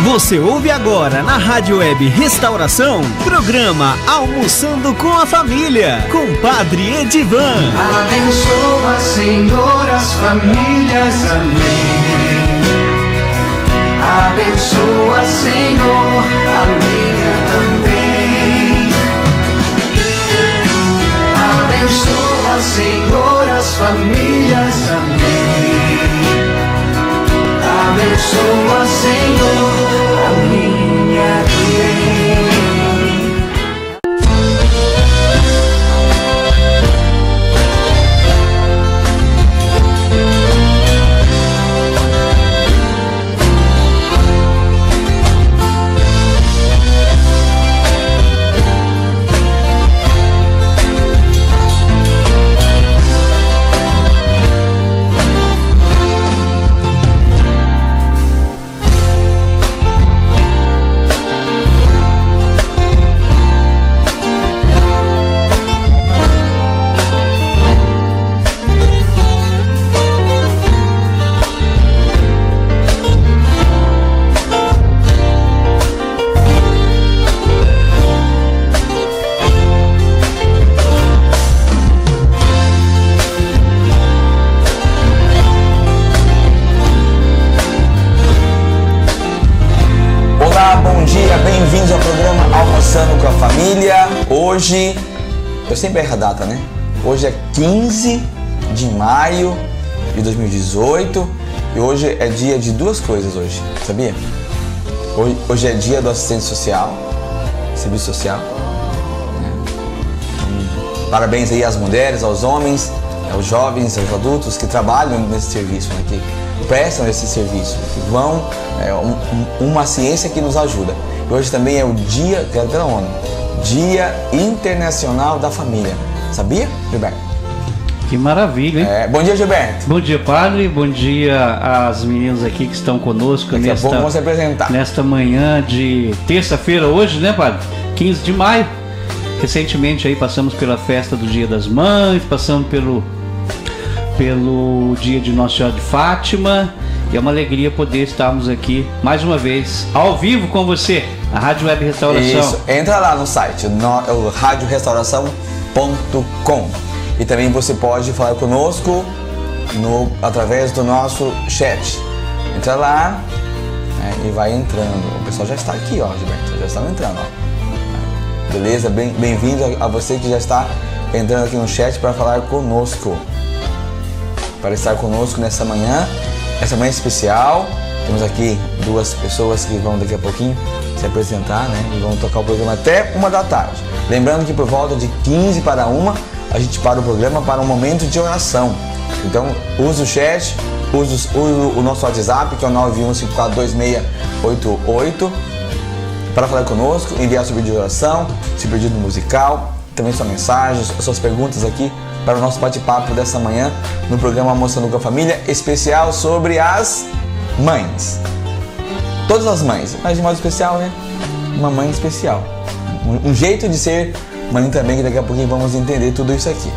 Você ouve agora na Rádio Web Restauração, programa Almoçando com a Família, com Padre Edivan. Abençoa, Senhor, as famílias, amém. Abençoa, Senhor, a minha também. Abençoa, Senhor, as famílias, amém. Abençoa, Senhor, a minha também. Bem-vindos ao programa Almoçando com a Família. Hoje, eu sempre erro a data, né? Hoje é 15 de maio de 2018 e hoje é dia de duas coisas hoje, sabia? Hoje é dia do assistente social, serviço social, né? Então, parabéns aí às mulheres, aos homens, aos jovens, aos adultos que trabalham nesse serviço, né? Que prestam esse serviço, que vão, uma ciência que nos ajuda. Hoje também é o dia da ONU, Dia Internacional da Família. Sabia, Gilberto? Que maravilha, hein? Bom dia, Gilberto. Bom dia, padre. Bom dia às meninas aqui que estão conosco Daqui a pouco vamos se apresentar. Nesta manhã de terça-feira, hoje, né, padre? 15 de maio. Recentemente aí passamos pela festa do Dia das Mães, passamos pelo dia de Nossa Senhora de Fátima. E é uma alegria poder estarmos aqui mais uma vez, ao vivo com você, na Rádio Web Restauração. Isso, entra lá no site, radiorestauração.com. E também você pode falar conosco através do nosso chat. Entra lá, né, e vai entrando. O pessoal já está aqui, ó, Gilberto, já estão entrando, ó. Beleza? Bem-vindo a você que já está entrando aqui no chat para falar conosco. Para estar conosco nessa manhã. Essa manhã especial, temos aqui duas pessoas que vão daqui a pouquinho se apresentar, né? E vão tocar o programa até 1 da tarde. Lembrando que por volta de 15 para 1, a gente para o programa para um momento de oração. Então, use o chat, use o nosso WhatsApp, que é o 915426688, para falar conosco, enviar seu pedido de oração, seu pedido musical, também suas mensagens, suas perguntas aqui, para o nosso bate-papo dessa manhã no programa Almoçando com a Família, especial sobre as mães. Todas as mães, mas de modo especial, né? Uma mãe especial. Um jeito de ser mãe também, que daqui a pouquinho vamos entender tudo isso aqui.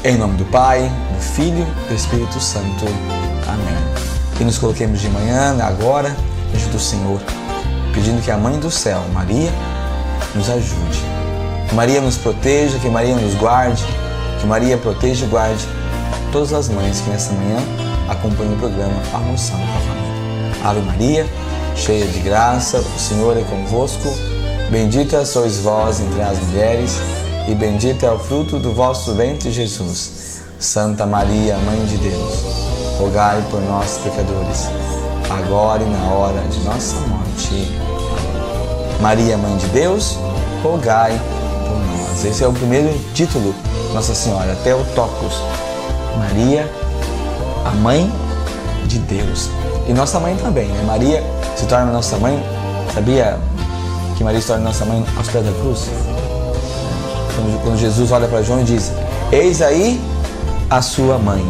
Em nome do Pai, do Filho e do Espírito Santo. Amém. E nos coloquemos de manhã, agora, diante do Senhor, pedindo que a Mãe do Céu, Maria, nos ajude. Que Maria nos proteja, que Maria nos guarde, que Maria proteja e guarde todas as mães que nessa manhã acompanham o programa Almoçando com a Família. Ave Maria, cheia de graça, o Senhor é convosco. Bendita sois vós entre as mulheres e bendito é o fruto do vosso ventre, Jesus. Santa Maria, Mãe de Deus, rogai por nós, pecadores, agora e na hora de nossa morte. Maria, Mãe de Deus, rogai por nós. Esse é o primeiro título, Nossa Senhora, Theotokos. Maria, a Mãe de Deus. E nossa mãe também, né? Maria se torna nossa mãe. Sabia que Maria se torna nossa mãe aos pés da cruz? Quando Jesus olha para João e diz: eis aí a sua mãe.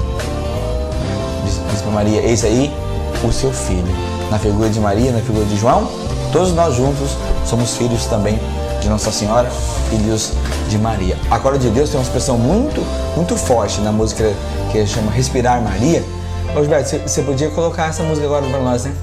Diz para Maria: eis aí o seu filho. Na figura de Maria, na figura de João, todos nós juntos somos filhos também de Nossa Senhora, filhos de Maria. A Glória de Deus tem uma expressão muito, muito forte na música que chama Respirar Maria. Ô Gilberto, você podia colocar essa música agora para nós, né?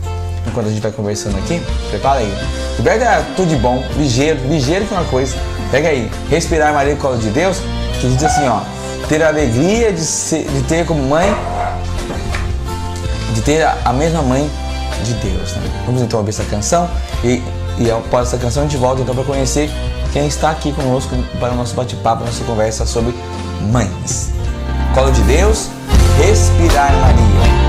enquanto a gente vai conversando aqui. Prepara aí. Liberta tudo de bom, ligeiro que é uma coisa. Pega aí, respirar Maria no colo de Deus, que diz assim, ó, ter a alegria de ter como mãe, de ter a mesma mãe de Deus, né? Vamos então ouvir essa canção e após essa canção a gente volta então para conhecer quem está aqui conosco para o nosso bate-papo, nossa conversa sobre mães. Colo de Deus, respirar Maria.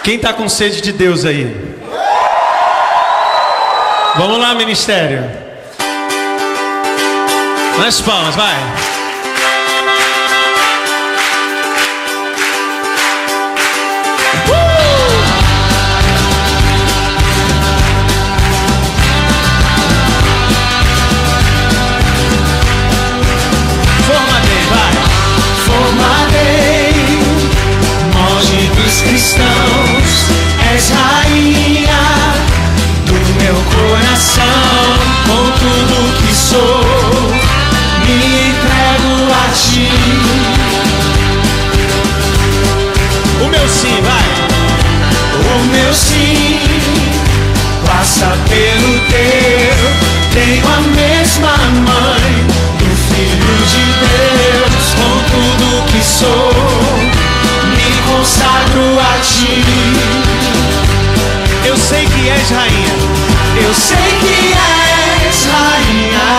Quem está com sede de Deus aí? Vamos lá, ministério. Mais palmas, vai. Formadei, vai. Formadei, molde dos cristãos, és rainha do meu coração. Com tudo que sou, me entrego a ti. O meu sim, vai. O meu sim passa pelo teu. Tenho a mesma mãe do Filho de Deus. Com tudo que sou, me consagro a ti. Eu sei que és rainha. Eu sei que és rainha,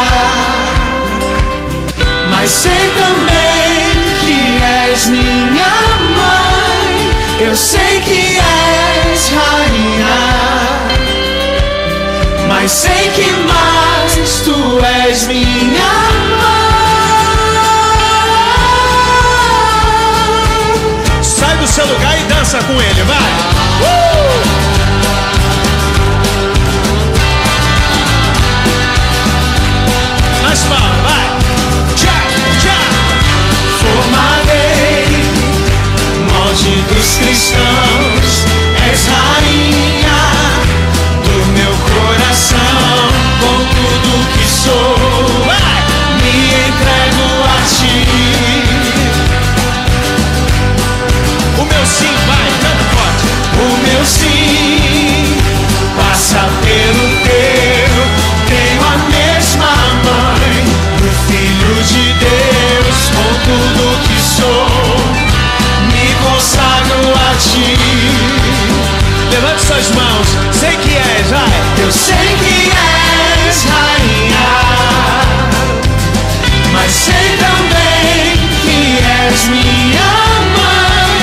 mas sei também que és minha mãe. Eu sei que és rainha, mas sei que mais tu és minha mãe. Sai do seu lugar e dança com ele, vai! Mais palmas, vai! Tchá, tchá! Formadei, molde dos cristãos, és rainha do meu coração. Com tudo que sou, me entrego a ti. O meu sim, vai, canta forte. O meu sim passa pelo teu. Tenho a mesma mãe do Filho de Deus. Com tudo que sou, me consagro a ti. Levante suas mãos, sei que és, vai. Eu sei que és rainha, mas sei também que és minha mãe.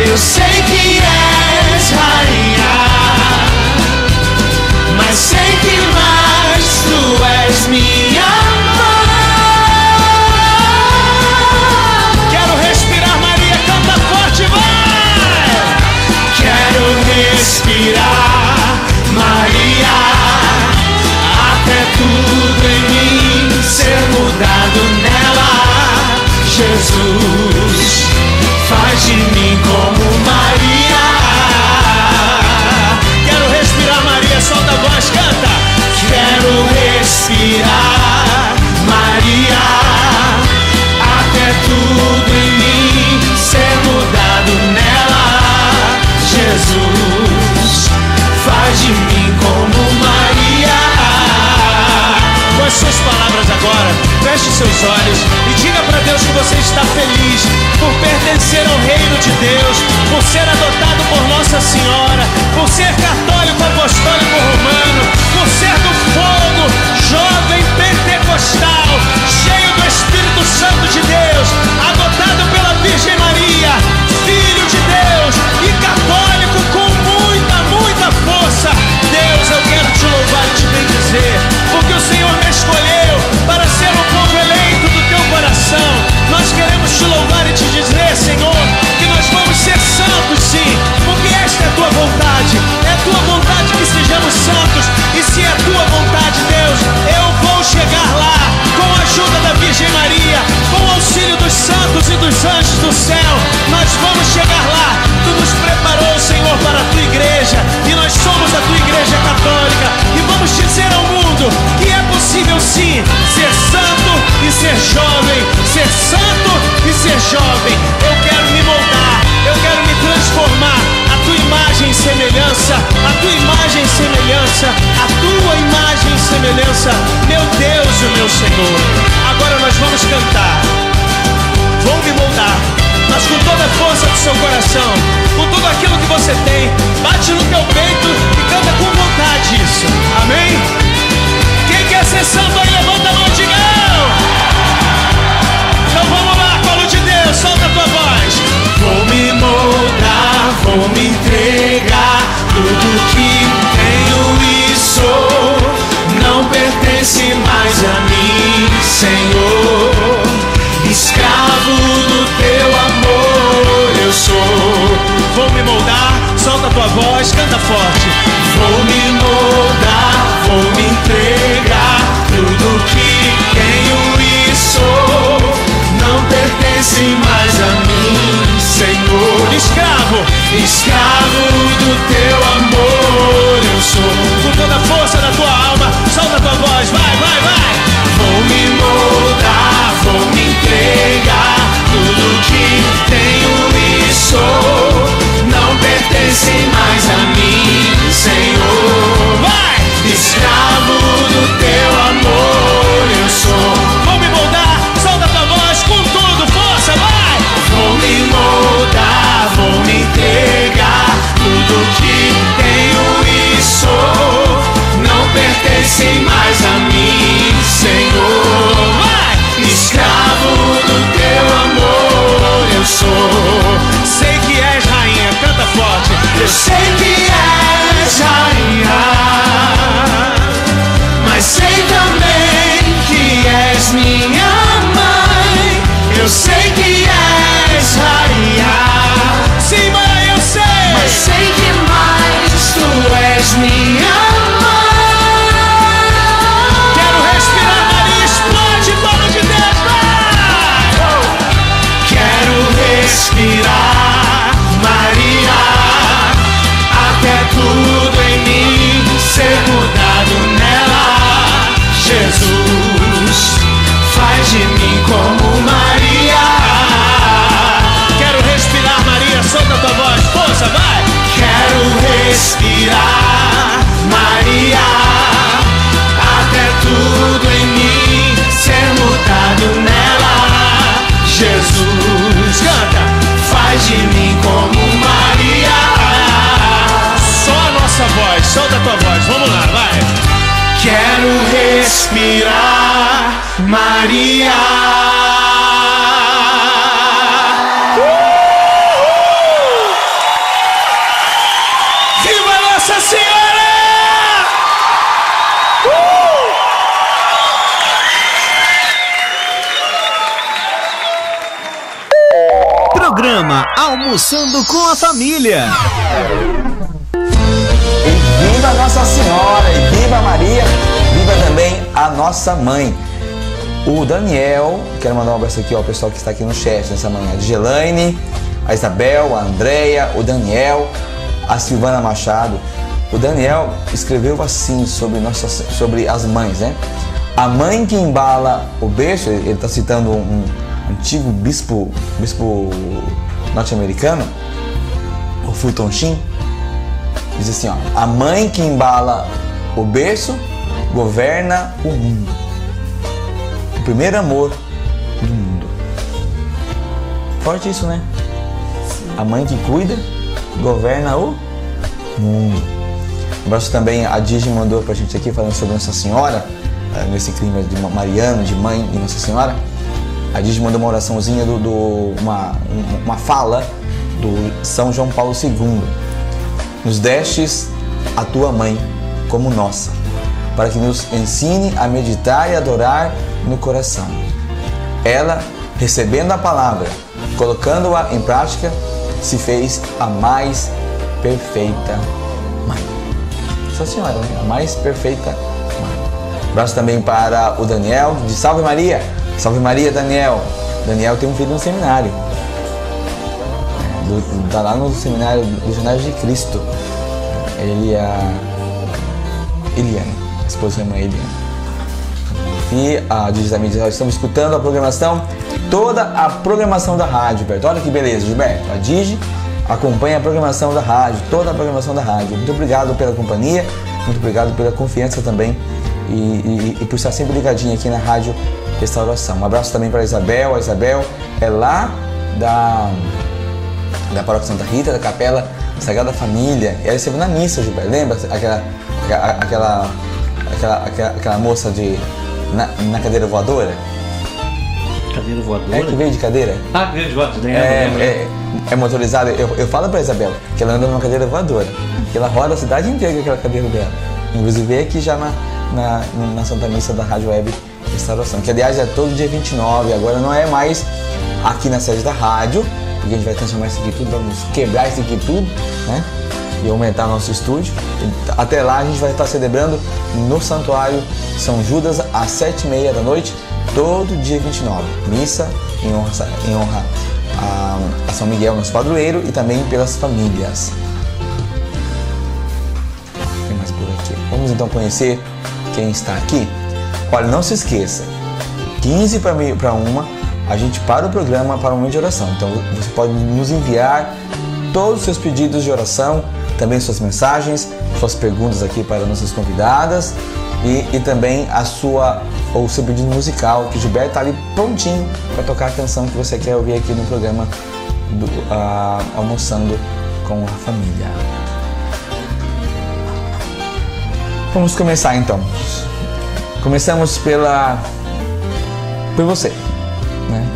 Eu sei que és rainha, mas sei que mais tu és minha mãe. Quero respirar, Maria, canta forte, vai! Quero respirar, Maria, até tudo em mim ser mudado nela. Jesus, faz de mim como Maria. Quero respirar, Maria, solta a voz, canta. Quero respirar, seus olhos e diga para Deus que você está feliz por pertencer ao reino de Deus, por ser adotado por Nossa Senhora, por ser católico, apostólico, romano, por ser do fogo, jovem pentecostal, cheio do Espírito Santo de Deus, adotado pela Virgem Maria, filho de Deus e católico com muita força. Deus, eu quero te louvar e te bendizer, porque o Senhor me escolheu para ser um povo eleito do teu coração. Nós queremos te louvar e te dizer, Senhor, que nós vamos ser santos sim, porque esta é a tua vontade. É a tua vontade que sejamos santos, e se é a tua vontade, Deus, eu vou chegar lá com a ajuda da Virgem Maria, com o auxílio dos santos e dos anjos do céu. Nós vamos chegar lá. Tu nos preparou, Senhor, para a tua igreja, e nós somos a tua igreja católica, e vamos dizer ao mundo que é possível sim ser santo e ser jovem, ser santo e ser jovem. Eu quero me moldar, eu quero me transformar a tua imagem e semelhança, a tua imagem e semelhança, a tua imagem e semelhança, meu Deus e meu Senhor. Agora nós vamos cantar. Vou me moldar, mas com toda a força do seu coração, com tudo aquilo que você tem, bate no teu peito e canta com vontade isso. Amém? Quem quer ser santo aí, levanta a mão e diga eu. Então vamos lá, colo de Deus, solta a tua voz. Vou me moldar, vou me entregar, tudo que tenho e sou não pertence mais a mim, Senhor. Escravo do teu amor eu sou. Vou me moldar, solta a tua voz, canta forte. Vou me moldar, vou me entregar, tudo que tenho e sou não pertence mais a mim, Senhor. Escravo do teu amor eu sou. Com toda a força da tua alma, solta a tua voz, vai. Vou me moldar, vou me entregar, tudo que tenho e sou não pertence mais a mim, Senhor. Vai! Escravo do teu amor eu sou. Vou me moldar, solta a tua voz com tudo, força, vai! Vou me moldar, vou me entregar, tudo que tenho e sou não pertence mais a mim, Senhor. Vai! Escravo do teu amor eu sou. Sei que és rainha, canta forte. Eu sei que és rainha, mas sei também que és minha mãe. Eu sei que és rainha, sim, mãe, eu sei. Mas sei que mais tu és minha mãe. Quero respirar, Maria, explode, povo de Deus, vai! Quero respirar, Maria, até tudo em mim ser mudado nela. Jesus, faz de mim como Maria. Quero respirar, Maria, solta a tua voz, força, vai! Quero respirar, Maria, até tudo em mim ser mudado nela. Jesus, canta, faz de mim como Maria. Só a nossa voz, solta a tua voz, vamos lá, vai! Quero respirar, Maria. Viva Nossa Senhora! Programa Almoçando com a Família. E viva Nossa Senhora, e viva Maria, viva também a nossa mãe. O Daniel, quero mandar um abraço aqui ao pessoal que está aqui no chat nessa manhã. A Gelaine, a Isabel, a Andréia, o Daniel, a Silvana Machado. O Daniel escreveu assim sobre as mães, né? A mãe que embala o berço, ele está citando um antigo bispo norte-americano, o Fulton Sheen, diz assim, ó: a mãe que embala o berço governa o mundo. o primeiro amor do mundo. Forte isso, né? A mãe que cuida, governa o mundo. Um abraço também, a Digi mandou pra gente aqui falando sobre Nossa Senhora, nesse clima de mariano, de mãe e Nossa Senhora. A Digi mandou uma oraçãozinha, uma fala do São João Paulo II. Nos destes a tua mãe como nossa, para que nos ensine a meditar e adorar no coração. Ela, recebendo a palavra, colocando-a em prática, se fez a mais perfeita mãe. Nossa Senhora, né? A mais perfeita mãe. Abraço também para o Daniel, de Salve Maria. Salve Maria, Daniel. Daniel tem um filho no seminário. Está lá no seminário Legionários de Cristo. Ele é a Eliane, a esposa da irmã Eliane. E a Digital Media, estamos escutando a programação, toda a programação da rádio, Gilberto. Olha que beleza, Gilberto. A Digi acompanha a programação da rádio, toda a programação da rádio. Muito obrigado pela companhia, muito obrigado pela confiança também e por estar sempre ligadinho aqui na Rádio Restauração. Um abraço também para a Isabel. A Isabel é lá da Paróquia Santa Rita, da Capela Sagrada Família. Ela esteve na missa, Gilberto. Lembra aquela moça na cadeira voadora? Cadeira voadora? É que veio de cadeira? Cadeira de voadora. É motorizada. Eu falo pra Isabel que ela anda numa cadeira voadora. Que ela roda a cidade inteira com aquela cadeira dela. Inclusive aqui já na Santa Missa da Rádio Web Restauração. Que aliás é todo dia 29. Agora não é mais aqui na sede da rádio. Porque a gente vai transformar isso aqui tudo, vamos quebrar isso aqui tudo, né? E aumentar nosso estúdio. Até lá a gente vai estar celebrando no Santuário São Judas às 7h30 da noite, todo dia 29. Missa em honra a São Miguel, nosso padroeiro, e também pelas famílias. Tem mais por aqui. Vamos então conhecer quem está aqui. Olha, não se esqueça, 15 para 1 a gente para o programa para um momento de oração. Então você pode nos enviar todos os seus pedidos de oração, também suas mensagens, suas perguntas aqui para nossas convidadas e também o seu pedido musical, que o Gilberto está ali prontinho para tocar a canção que você quer ouvir aqui no programa Almoçando com a Família. Vamos começar então. Começamos por você, né?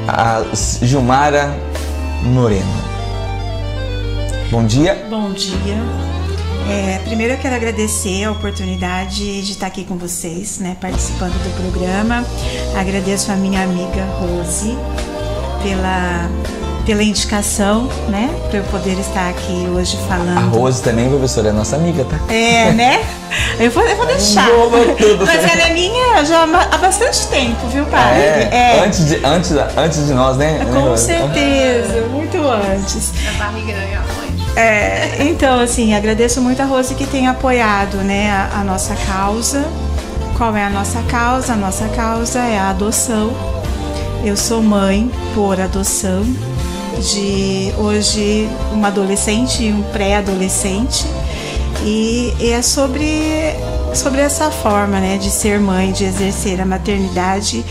A Gilmara Moreno. Bom dia. Bom dia. Primeiro eu quero agradecer a oportunidade de estar aqui com vocês, né, participando do programa. Agradeço a minha amiga Rose pela indicação, né, para eu poder estar aqui hoje falando. A Rose também, professora, é nossa amiga, tá? Né? Eu vou deixar. Mas ela é minha já há bastante tempo, viu, pai? Antes de nós, né? Com certeza, muito antes. A barriga da minha mãe. Então, assim, agradeço muito a Rose que tem apoiado, né, a nossa causa. Qual é a nossa causa? A nossa causa é a adoção. Eu sou mãe por adoção de hoje uma adolescente e um pré-adolescente. E é sobre essa forma, né, de ser mãe, de exercer a maternidade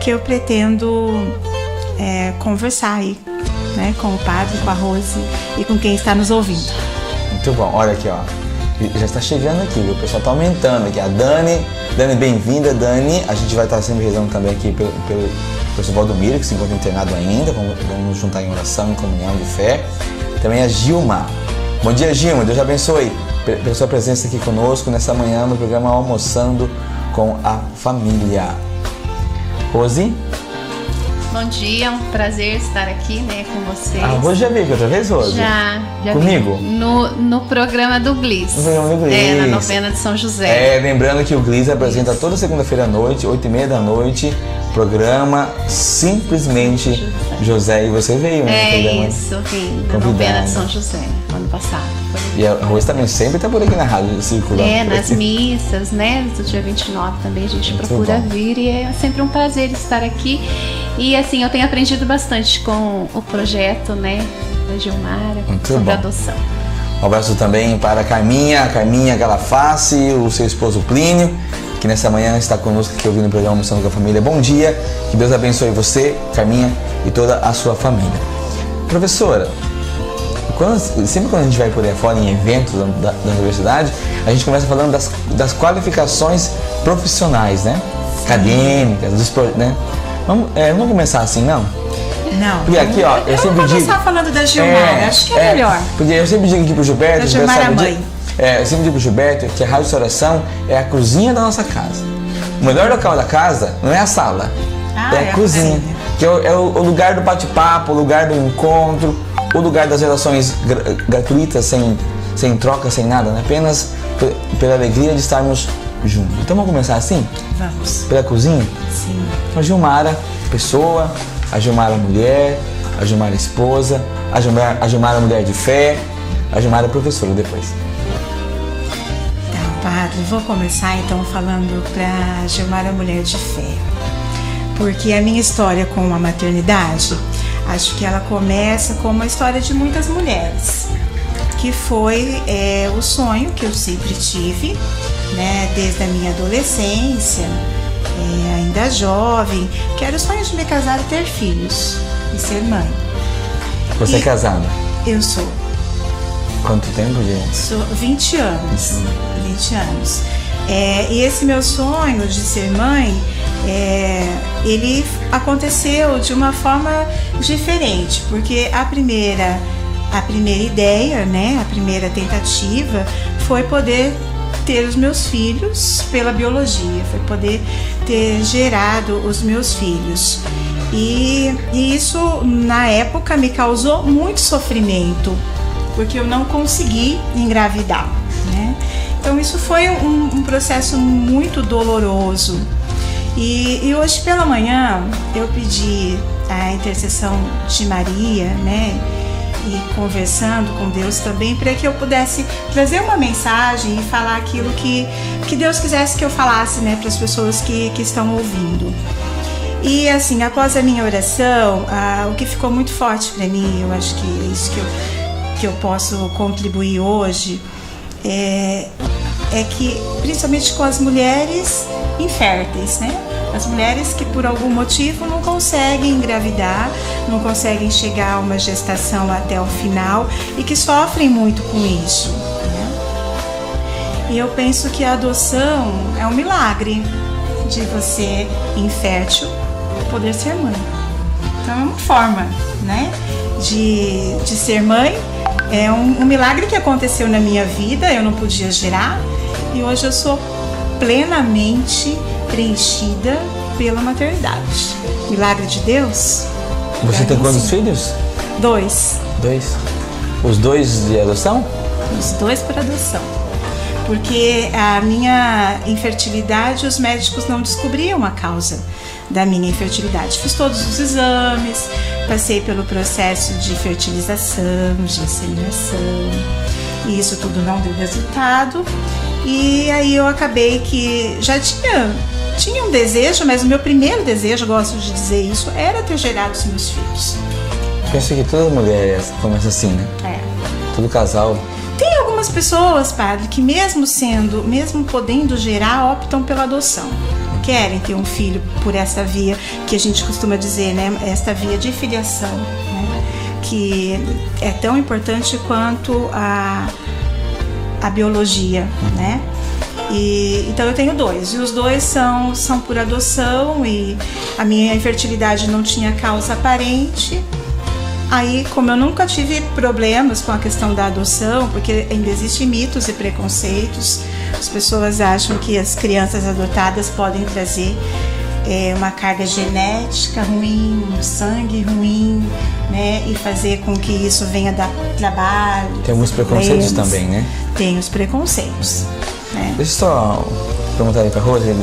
que eu pretendo conversar aí, né, com o padre, com a Rose e com quem está nos ouvindo. Muito bom, olha aqui, ó. Já está chegando aqui, viu? O pessoal está aumentando aqui. A Dani, bem-vinda, Dani. A gente vai estar sempre rezando também aqui pelo professor Valdomiro, que se encontra internado ainda. Vamos nos juntar em oração, em comunhão de fé. Também a Gilma. Bom dia, Gilma. Deus abençoe pela sua presença aqui conosco nessa manhã no programa Almoçando com a Família. Rose? Bom dia, um prazer estar aqui, né, com vocês. A Rose já veio aqui outra vez, Rose? Já Comigo? No programa do Glis. No programa do Glis. Na novena de São José. Lembrando que o Glis apresenta toda segunda-feira à noite, 8h30 da noite, programa Simplesmente José. E você veio, né? Isso, vim na novena de São José, ano passado. E a Rose também sempre está por aqui na rádio, circulando. Nas missas, né? Do dia 29 também a gente procura vir e é sempre um prazer estar aqui. E assim, eu tenho aprendido bastante com o projeto, né, da Gilmara, sobre adoção. Um abraço também para a Carminha Galaface, o seu esposo Plínio, que nessa manhã está conosco aqui ouvindo o programa Almoçando com a Família. Bom dia, que Deus abençoe você, Carminha e toda a sua família. Professora, sempre quando a gente vai por aí fora em eventos da universidade, a gente começa falando das qualificações profissionais, né? Acadêmicas, né? Vamos começar assim, não? Não. Porque aqui, ó, eu sempre digo... Vamos começar falando da Gilmara, acho que é melhor. Porque eu sempre digo aqui pro Gilberto... Da Gilmara mãe. Eu sempre digo pro Gilberto que a Rádio Restauração é a cozinha da nossa casa. O melhor local da casa não é a sala, é a cozinha. Que é o lugar do bate-papo, o lugar do encontro, o lugar das relações gratuitas, sem troca, sem nada, né? Apenas pela alegria de estarmos juntos. Então vamos começar assim? Vamos. Pela cozinha? Sim. A Gilmara, pessoa, a Gilmara mulher, a Gilmara esposa, a Gilmara mulher de fé, a Gilmara professora depois. Então, padre, vou começar então falando para Gilmara mulher de fé. Porque a minha história com a maternidade, acho que ela começa como a história de muitas mulheres, que foi o sonho que eu sempre tive, né, desde a minha adolescência, ainda jovem, que era o sonho de me casar e ter filhos e ser mãe. Você é casada? Eu sou. Quanto tempo, gente? Sou 20 anos. 20 anos. E esse meu sonho de ser mãe, ele aconteceu de uma forma diferente, porque a primeira ideia, né, a primeira tentativa foi poder ter os meus filhos pela biologia, foi poder ter gerado os meus filhos. E isso, na época, me causou muito sofrimento, porque eu não consegui engravidar, né? Então isso foi um processo muito doloroso. E hoje pela manhã eu pedi a intercessão de Maria, né? E conversando com Deus também, para que eu pudesse trazer uma mensagem e falar aquilo que Deus quisesse que eu falasse, né, para as pessoas que estão ouvindo. E assim, após a minha oração, o que ficou muito forte para mim, eu acho que é isso que eu posso contribuir hoje, é que, principalmente com as mulheres inférteis, né? As mulheres que por algum motivo não conseguem engravidar, não conseguem chegar a uma gestação até o final e que sofrem muito com isso, né? E eu penso que a adoção é um milagre de você, infértil, poder ser mãe. Então é uma forma, né, de ser mãe. É um milagre que aconteceu na minha vida, eu não podia gerar, e hoje eu sou plenamente preenchida pela maternidade. Milagre de Deus. Você tem quantos filhos? 2. 2. Os 2 de adoção? Os 2 por adoção. Porque a minha infertilidade, os médicos não descobriam a causa da minha infertilidade. Fiz todos os exames, passei pelo processo de fertilização, de inseminação, e isso tudo não deu resultado. E aí eu acabei que já tinha um desejo, mas o meu primeiro desejo, gosto de dizer isso, era ter gerado os meus filhos. Penso que toda mulher começa assim, né? Todo casal. Tem algumas pessoas, padre, que mesmo podendo gerar, optam pela adoção. Querem ter um filho por essa via que a gente costuma dizer, né? Esta via de filiação, né? Que é tão importante quanto a biologia, né? Então eu tenho 2, e os 2 são por adoção, e a minha infertilidade não tinha causa aparente. Aí, como eu nunca tive problemas com a questão da adoção, porque ainda existem mitos e preconceitos, as pessoas acham que as crianças adotadas podem trazer uma carga genética ruim, um sangue ruim, né, e fazer com que isso venha dar trabalho. Tem alguns preconceitos também, né? Tem os preconceitos, né? Deixa eu só perguntar aí pra Rose.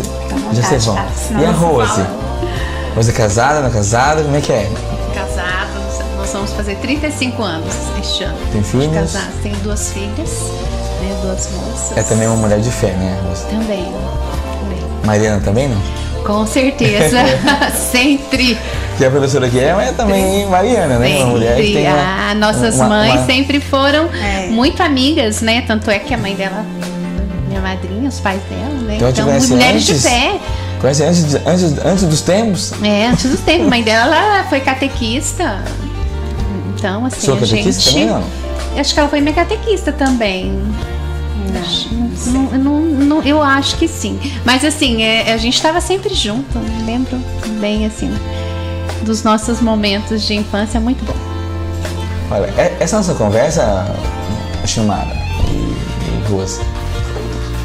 Já sei, vão. E a Rose? Rose é casada, não é casada? Como é que é? Casada, nós vamos fazer 35 anos este ano. Tem filhos? Casada, tenho 2 filhas, né, 2 moças. É também uma mulher de fé, né, Rose? Também. Mariana também, não? Com certeza, sempre. Que a professora aqui é também Mariana, né? Sempre. Uma mulher que tem nossas mães sempre foram muito amigas, né? Tanto é que a mãe dela, minha minha madrinha, os pais dela, né? Então, Então, conhece mulheres de antes? fé. Conhece antes dos tempos? Antes dos tempos. A mãe dela ela foi catequista. Então, assim, Sua catequista também, não? Acho que ela foi minha catequista também. Eu acho que sim. Mas assim, a gente estava sempre junto. Lembro bem, assim, dos nossos momentos de infância. Muito bom. Olha, essa nossa conversa, Chumara e Ruas,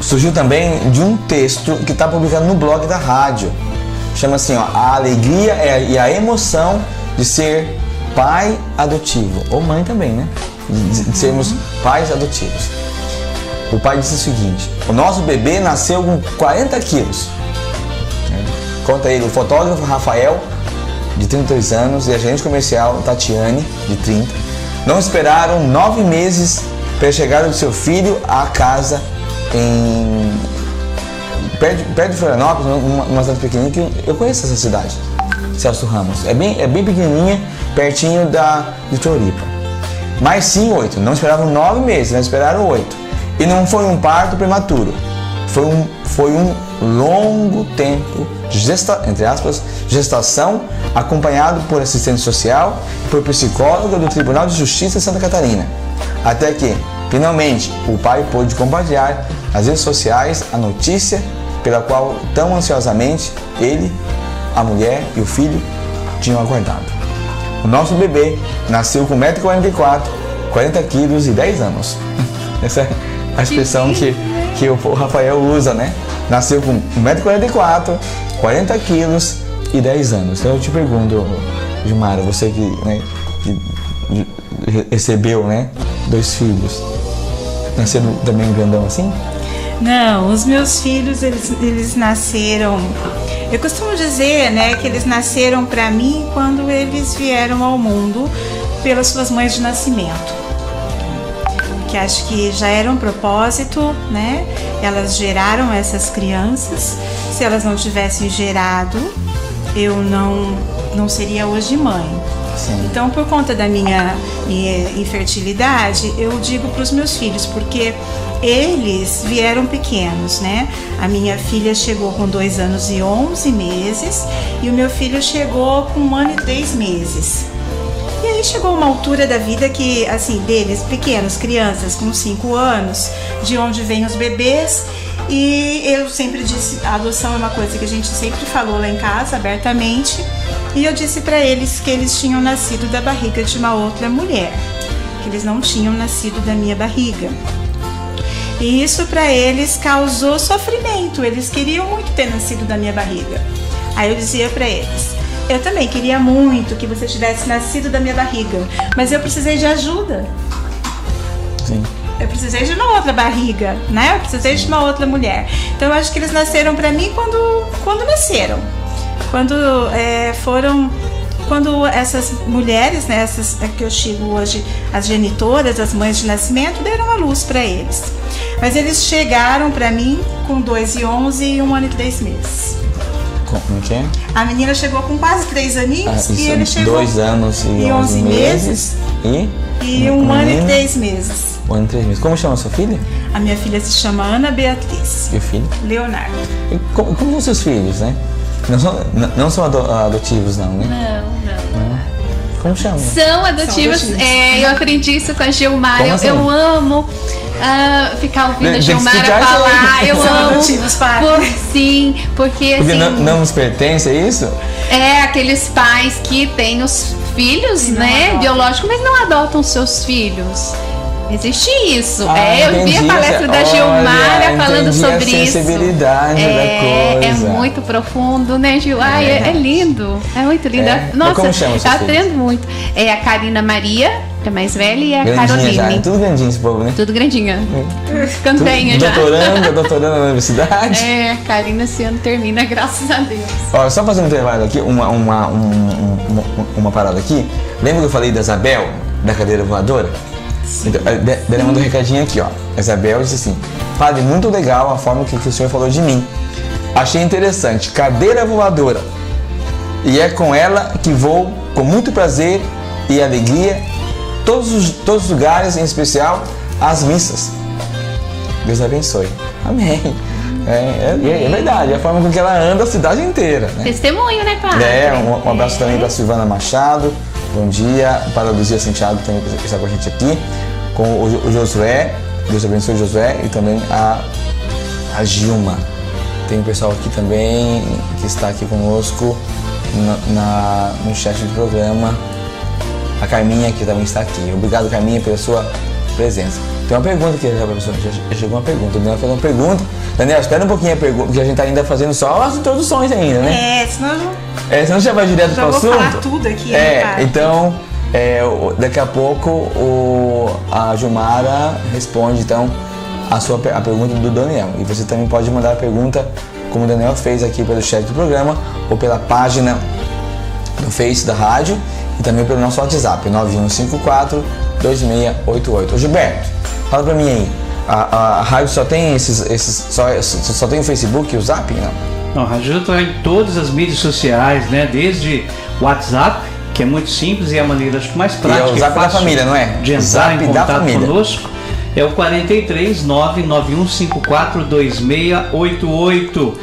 surgiu também de um texto que está publicado no blog da rádio. Chama-se, A Alegria e a Emoção de Ser Pai Adotivo. Ou mãe também, né? De sermos pais adotivos. O pai disse o seguinte: o nosso bebê nasceu com 40 quilos. Conta ele, o fotógrafo Rafael, de 32 anos, e a gerente comercial Tatiane, de 30, não esperaram 9 meses para a chegada do seu filho à casa perto de Florianópolis, numa cidade pequenininha, que eu conheço essa cidade, Celso Ramos. É bem pequenininha, pertinho de Floripa. Mas sim 8, não esperavam 9 meses, não esperaram 8. E não foi um parto prematuro, foi um longo tempo de entre aspas, gestação, acompanhado por assistente social e por psicóloga do Tribunal de Justiça de Santa Catarina. Até que, finalmente, o pai pôde compartilhar nas redes sociais a notícia pela qual tão ansiosamente ele, a mulher e o filho tinham aguardado. O nosso bebê nasceu com 1,44 m, 40 quilos e 10 anos. Essa é a expressão que o Rafael usa, né? Nasceu com 1,44 m, 40 quilos e 10 anos. Então eu te pergunto, Gilmara, você que recebeu, né, 2 filhos, nasceram também grandão assim? Não, os meus filhos, eles nasceram... Eu costumo dizer, né, que eles nasceram para mim quando eles vieram ao mundo pelas suas mães de nascimento. Que acho que já era um propósito, né? Elas geraram essas crianças. Se elas não tivessem gerado, eu não seria hoje mãe. Sim. Então, por conta da minha infertilidade, eu digo para os meus filhos, porque eles vieram pequenos, né? A minha filha chegou com 2 anos e 11 meses e o meu filho chegou com 1 ano e 3 meses. E aí chegou uma altura da vida que, assim, deles, pequenos, crianças com 5 anos, de onde vêm os bebês. E eu sempre disse, a adoção é uma coisa que a gente sempre falou lá em casa, abertamente. E eu disse para eles que eles tinham nascido da barriga de uma outra mulher, que eles não tinham nascido da minha barriga. E isso para eles causou sofrimento, eles queriam muito ter nascido da minha barriga. Aí eu dizia para eles: eu também queria muito que você tivesse nascido da minha barriga, mas eu precisei de ajuda. Sim. Eu precisei de uma outra barriga, né? Eu precisei de uma outra mulher. Então eu acho que eles nasceram para mim quando nasceram. Quando essas mulheres, né, essas que eu chego hoje, as genitoras, as mães de nascimento, deram a luz para eles. Mas eles chegaram para mim com 2 e 11 e 1 ano e 3 meses. Como que é? A menina chegou com quase 3 aninhos e ele chegou 2 anos e 11 meses e 1 ano e 3 meses. 1 ano e 3 meses. Como chama a sua filha? A minha filha se chama Ana Beatriz. E o filho? Leonardo. E como são seus filhos, né? Não são adotivos, não, né? Não. Como chama? São adotivos. Eu aprendi isso com a Gilmara. Assim? Eu amo ficar ouvindo a Gilmara falar. Eu amo. Sim, porque assim. Porque não nos pertence, é isso? É aqueles pais que têm os filhos, né, biológicos, mas não adotam seus filhos. Existe isso. Eu vi a palestra da Gilmara falando sobre isso. A sensibilidade da coisa. É muito profundo, né, Gil? É lindo. É muito lindo. Nossa, como chama eu aprendo muito. É a Karina Maria, que é mais velha, e a Caroline. Já, é tudo grandinho esse povo, né? Tudo grandinha. Campanha já. Doutorando na universidade. A Karina esse ano termina, graças a Deus. Ó, só fazer um intervalo aqui, uma parada aqui. Lembra que eu falei da Isabel, da cadeira voadora? Então, ela mandou um recadinho aqui, ó. A Isabel disse assim: padre, muito legal a forma que o senhor falou de mim. Achei interessante, cadeira voadora. E é com ela que vou com muito prazer e alegria todos os lugares, em especial as missas. Deus abençoe. Amém. É verdade, é a forma com que ela anda a cidade inteira, né? Testemunho, né, Padre? Um abraço também para Silvana Machado, bom dia, para Luzia Santiago também que está com a gente aqui, com o Josué, Deus abençoe o Josué, e também a Gilma. Tem um pessoal aqui também que está aqui conosco no chat do programa, a Carminha que também está aqui. Obrigado, Carminha, pela sua presença. Tem uma pergunta aqui, professor. Já chegou uma pergunta. O Daniel fez uma pergunta. Daniel, espera um pouquinho a pergunta, porque a gente está ainda fazendo só as introduções ainda, né? Senão já vai direto para o assunto. Já vou falar tudo aqui. Então, daqui a pouco a Gilmara responde, então, a pergunta do Daniel. E você também pode mandar a pergunta, como o Daniel fez aqui pelo chat do programa, ou pela página do Face da rádio, e também pelo nosso WhatsApp, 9154-2688. Ô Gilberto, fala pra mim aí, a rádio só tem só tem o Facebook e o Zap, não? Não, a rádio está em todas as mídias sociais, né? Desde o WhatsApp, que é muito simples e é a maneira acho que mais prática. E é o Zap da família, não é? De entrar em contato conosco. É o 43 99154 2688.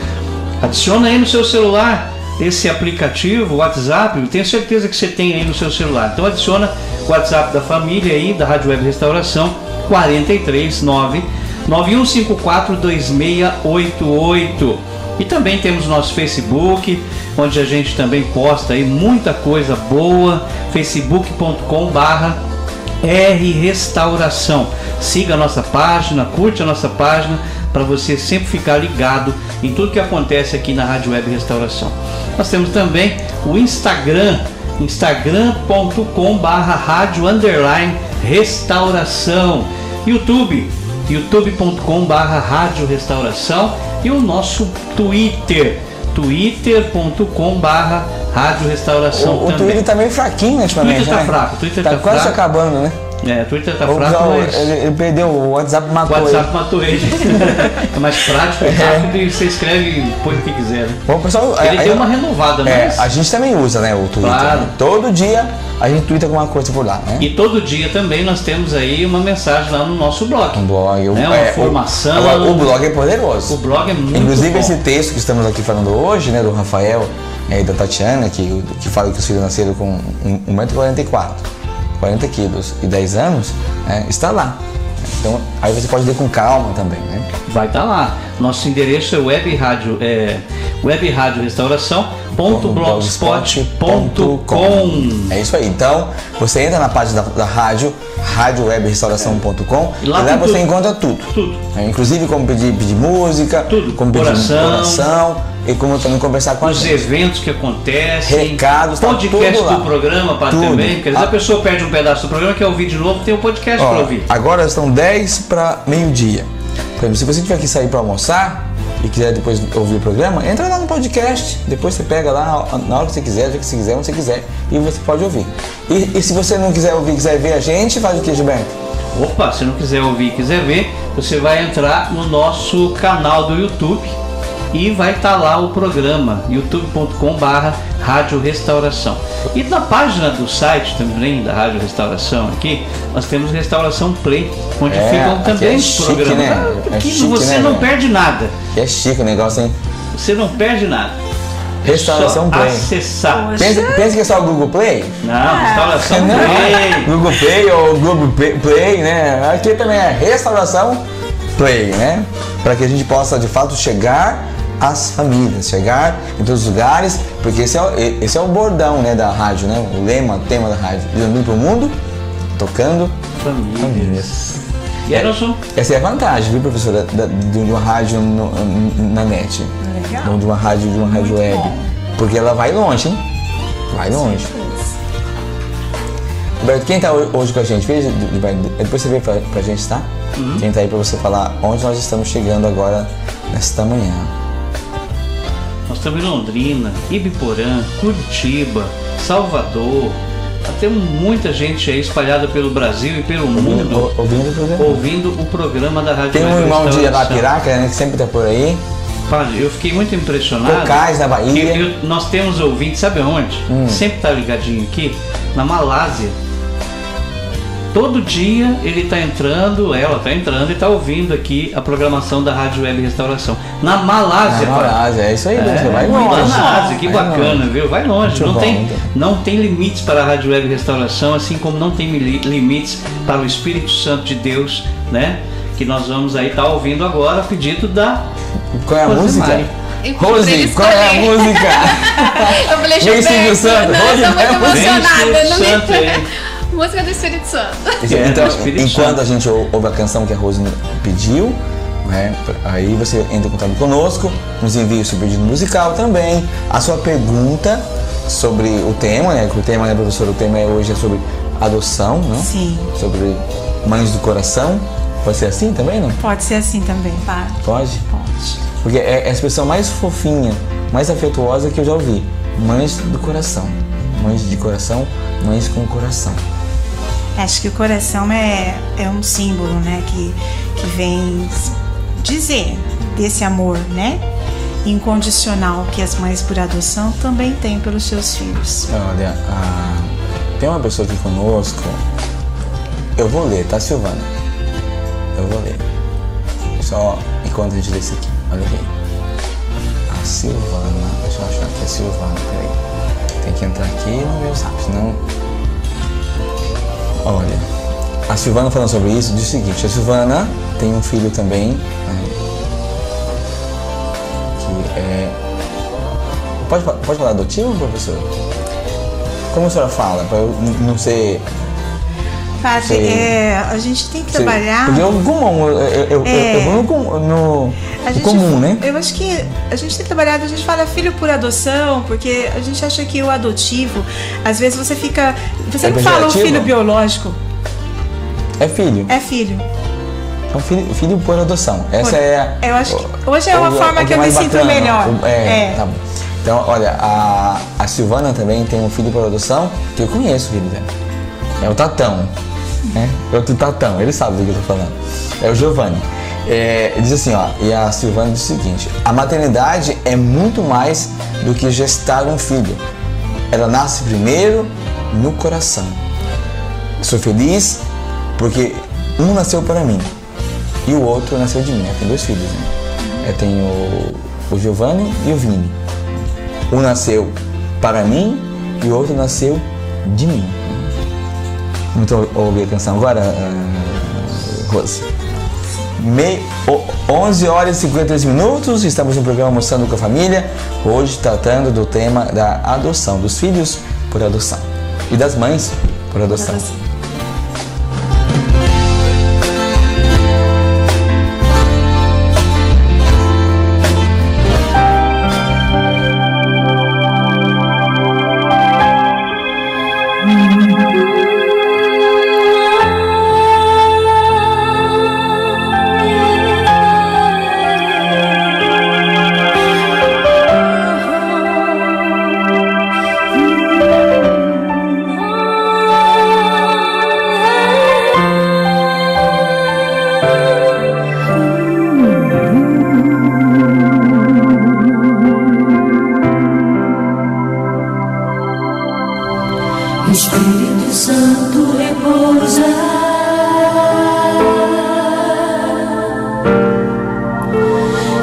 Adiciona aí no seu celular esse aplicativo, o WhatsApp, eu tenho certeza que você tem aí no seu celular. Então adiciona o WhatsApp da família aí, da Rádio Web Restauração, 43 99154 2688. E também temos nosso Facebook, onde a gente também posta aí muita coisa boa, facebook.com/rrestauração. Siga a nossa página, curte a nossa página, para você sempre ficar ligado em tudo que acontece aqui na Rádio Web Restauração. Nós temos também o Instagram, instagram.com/rádio_restauração, YouTube, youtube.com/rádio restauração, e o nosso Twitter, twitter.com/rádio restauração. O Twitter tá meio fraquinho ultimamente, o Twitter tá fraco, o Twitter tá quase fraco. acabando, né? O Twitter tá fraco, mas... Ele perdeu, o WhatsApp matou ele. O WhatsApp matou ele. É mais prático, é rápido e você escreve e põe o que quiser. Né? Bom, pessoal, ele deu uma renovada, mas... A gente também usa, né, o Twitter. Claro. Né? Todo dia a gente twitta alguma coisa por lá, né? E todo dia também nós temos aí uma mensagem lá no nosso blog. Um blog. Né? Uma formação. Agora, o blog é poderoso. O blog é muito Inclusive bom. Esse texto que estamos aqui falando hoje, né, do Rafael e da Tatiana, que fala que os filhos nasceram com 1,44m. 40 quilos e 10 anos, está lá. Então, aí você pode ler com calma também, né? Vai estar lá. Nosso endereço é webradiorestauração.blogspot.com. É isso aí. Então, você entra na página da rádio, radioweb-restauração.com, e lá você encontra tudo. Inclusive como pedir música, como pedir oração, e como também conversar com a gente. Os eventos que acontecem, recados, podcast do programa para também, porque às vezes a pessoa perde um pedaço do programa, quer ouvir de novo, tem um podcast para ouvir. Agora são 10 para meio-dia. Por exemplo, se você tiver que sair para almoçar e quiser depois ouvir o programa, entra lá no podcast, depois você pega lá na hora que você quiser, do que você quiser, onde você quiser, e você pode ouvir. E se você não quiser ouvir, quiser ver a gente, faz o que, Gilberto? Opa, se não quiser ouvir e quiser ver, você vai entrar no nosso canal do YouTube e vai estar lá o programa, youtube.com/Rádio Restauração. E na página do site também da Rádio Restauração aqui, nós temos Restauração Play, onde ficam também os programas. Né? Aqui você não perde nada. É chique o negócio, hein? Você não perde nada. Restauração Play. Acessar. Pensa que é só o Google Play? Não, Restauração Play. Google Play ou Google Play, né? Aqui também é Restauração Play, né? Para que a gente possa de fato chegar às famílias, chegar em todos os lugares, porque esse é o bordão, né, da rádio, né? O lema, o tema da rádio. Indo para o mundo, tocando famílias. E Emerson? Essa é a vantagem, viu, professora, de uma rádio na net. Legal. De uma rádio web. Bom. Porque ela vai longe, hein? Vai longe. Roberto, quem está hoje com a gente? Depois você vê pra gente, tá? Quem tá aí pra você falar onde nós estamos chegando agora nesta manhã. Nós estamos em Londrina, Ibiporã, Curitiba, Salvador. Temos muita gente aí espalhada pelo Brasil e pelo mundo ouvindo o programa da Rádio. Tem um irmão de Arapiraca, né, que sempre está por aí. Padre, eu fiquei muito impressionado. Cocais, na Bahia. Nós temos ouvintes, sabe onde? Sempre está ligadinho aqui, na Malásia. Todo dia ele está entrando, ela está entrando e está ouvindo aqui a programação da Rádio Web Restauração. Na Malásia. Na Malásia, é isso aí, você vai longe. Na Malásia, que bacana, viu? Vai longe. Muito Não tem limites para a Rádio Web Restauração, assim como não tem limites para o Espírito Santo de Deus, né? Que nós vamos aí estar ouvindo agora a pedido da Qual é a música? Rose, qual é a música? Eu falei, Vem Espírito Santo. Rose, eu tô muito emocionada. Santo, Música do Espírito Santo. Então, Espírito enquanto Santo. a gente ouve a canção que a Rose pediu, né, aí você entra em contato conosco, nos envia o seu pedido musical também, a sua pergunta sobre o tema, né? Que o tema, né, professor? O tema hoje é sobre adoção, né? Sim. Sobre mães do coração. Pode ser assim também, não? Pode ser assim também, tá? Pode? Pode. Porque é a expressão mais fofinha, mais afetuosa que eu já ouvi. Mães do coração. Mães de coração, mães com coração. Acho que o coração é um símbolo, né? Que vem dizer desse amor, né? Incondicional que as mães por adoção também têm pelos seus filhos. Olha, tem uma pessoa aqui conosco. Eu vou ler, tá, Silvana? Eu vou ler. Só enquanto a gente lê isso aqui. Olha aqui. A Silvana. Deixa eu achar que é Silvana, peraí. Tem que entrar aqui no meu zap, senão. Olha. A Silvana falando sobre isso diz o seguinte: a Silvana tem um filho também. Né, que é. Pode falar adotivo, professor? Como a senhora fala? Para eu não ser. Padre, a gente tem que trabalhar. Porque eu vou no comum, né? Eu acho que a gente tem trabalhado, a gente fala filho por adoção, porque a gente acha que o adotivo, às vezes você fica. Você não fala o filho biológico. É filho. É filho. É um filho por adoção. Essa é. Eu acho que hoje é uma forma que eu me sinto melhor. Tá bom. Então, olha, a Silvana também tem um filho por adoção, que eu conheço o filho dela. É o Tatão. É outro Tatão, ele sabe do que eu tô falando. É o Giovanni. Diz assim, ó, e a Silvana diz o seguinte: a maternidade é muito mais do que gestar um filho. Ela nasce primeiro no coração. Sou feliz porque um nasceu para mim e o outro nasceu de mim. Tem 2 filhos, né? Eu tenho o Giovanni e o Vini. Um nasceu para mim e o outro nasceu de mim. Vamos ouvir a canção agora, Rose? 11 horas e 53 minutos, estamos no programa Almoçando com a Família, hoje tratando do tema da adoção, dos filhos por adoção e das mães por adoção. Espírito Santo repousa,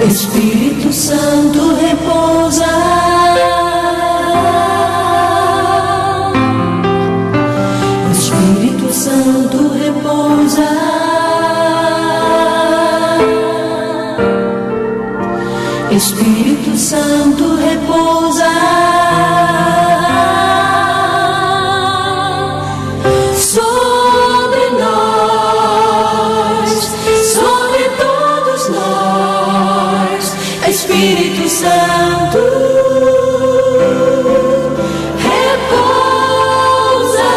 Espírito Santo repousa, Espírito Santo repousa, Espírito Santo repousa. Espírito Santo repousa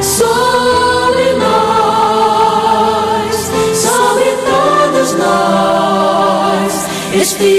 sobre nós, sobre todos nós. Espírito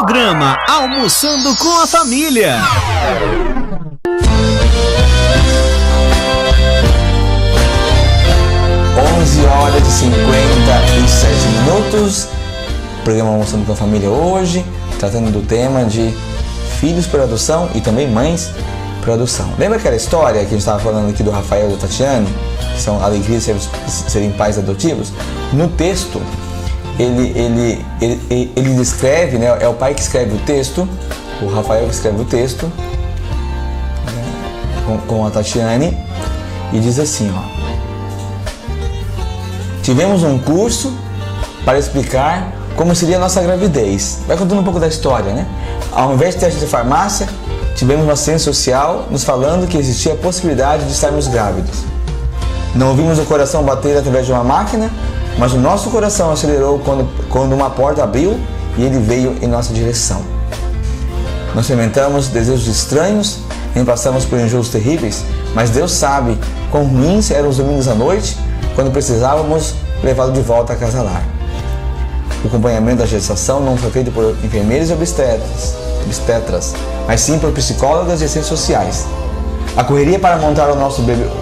Programa Almoçando com a Família. 11h57. Programa Almoçando com a Família hoje, tratando do tema de filhos por adoção e também mães por adoção. Lembra aquela história que a gente estava falando aqui do Rafael e da Tatiane, que são alegrias de serem pais adotivos? No texto, ele descreve, né, é o pai que escreve o texto, o Rafael que escreve o texto, com a Tatiane, e diz assim, ó: tivemos um curso para explicar como seria a nossa gravidez. Vai contando um pouco da história, né? Ao invés de teste de farmácia, tivemos uma assistente social nos falando que existia a possibilidade de estarmos grávidos. Não ouvimos o coração bater através de uma máquina, mas o nosso coração acelerou quando uma porta abriu e ele veio em nossa direção. Não experimentamos desejos estranhos, nem passamos por enjoos terríveis, mas Deus sabe quão ruins eram os domingos à noite, quando precisávamos levá-lo de volta à casa lar. O acompanhamento da gestação não foi feito por enfermeiros e obstetras, mas sim por psicólogas e assistentes sociais. A correria para montar o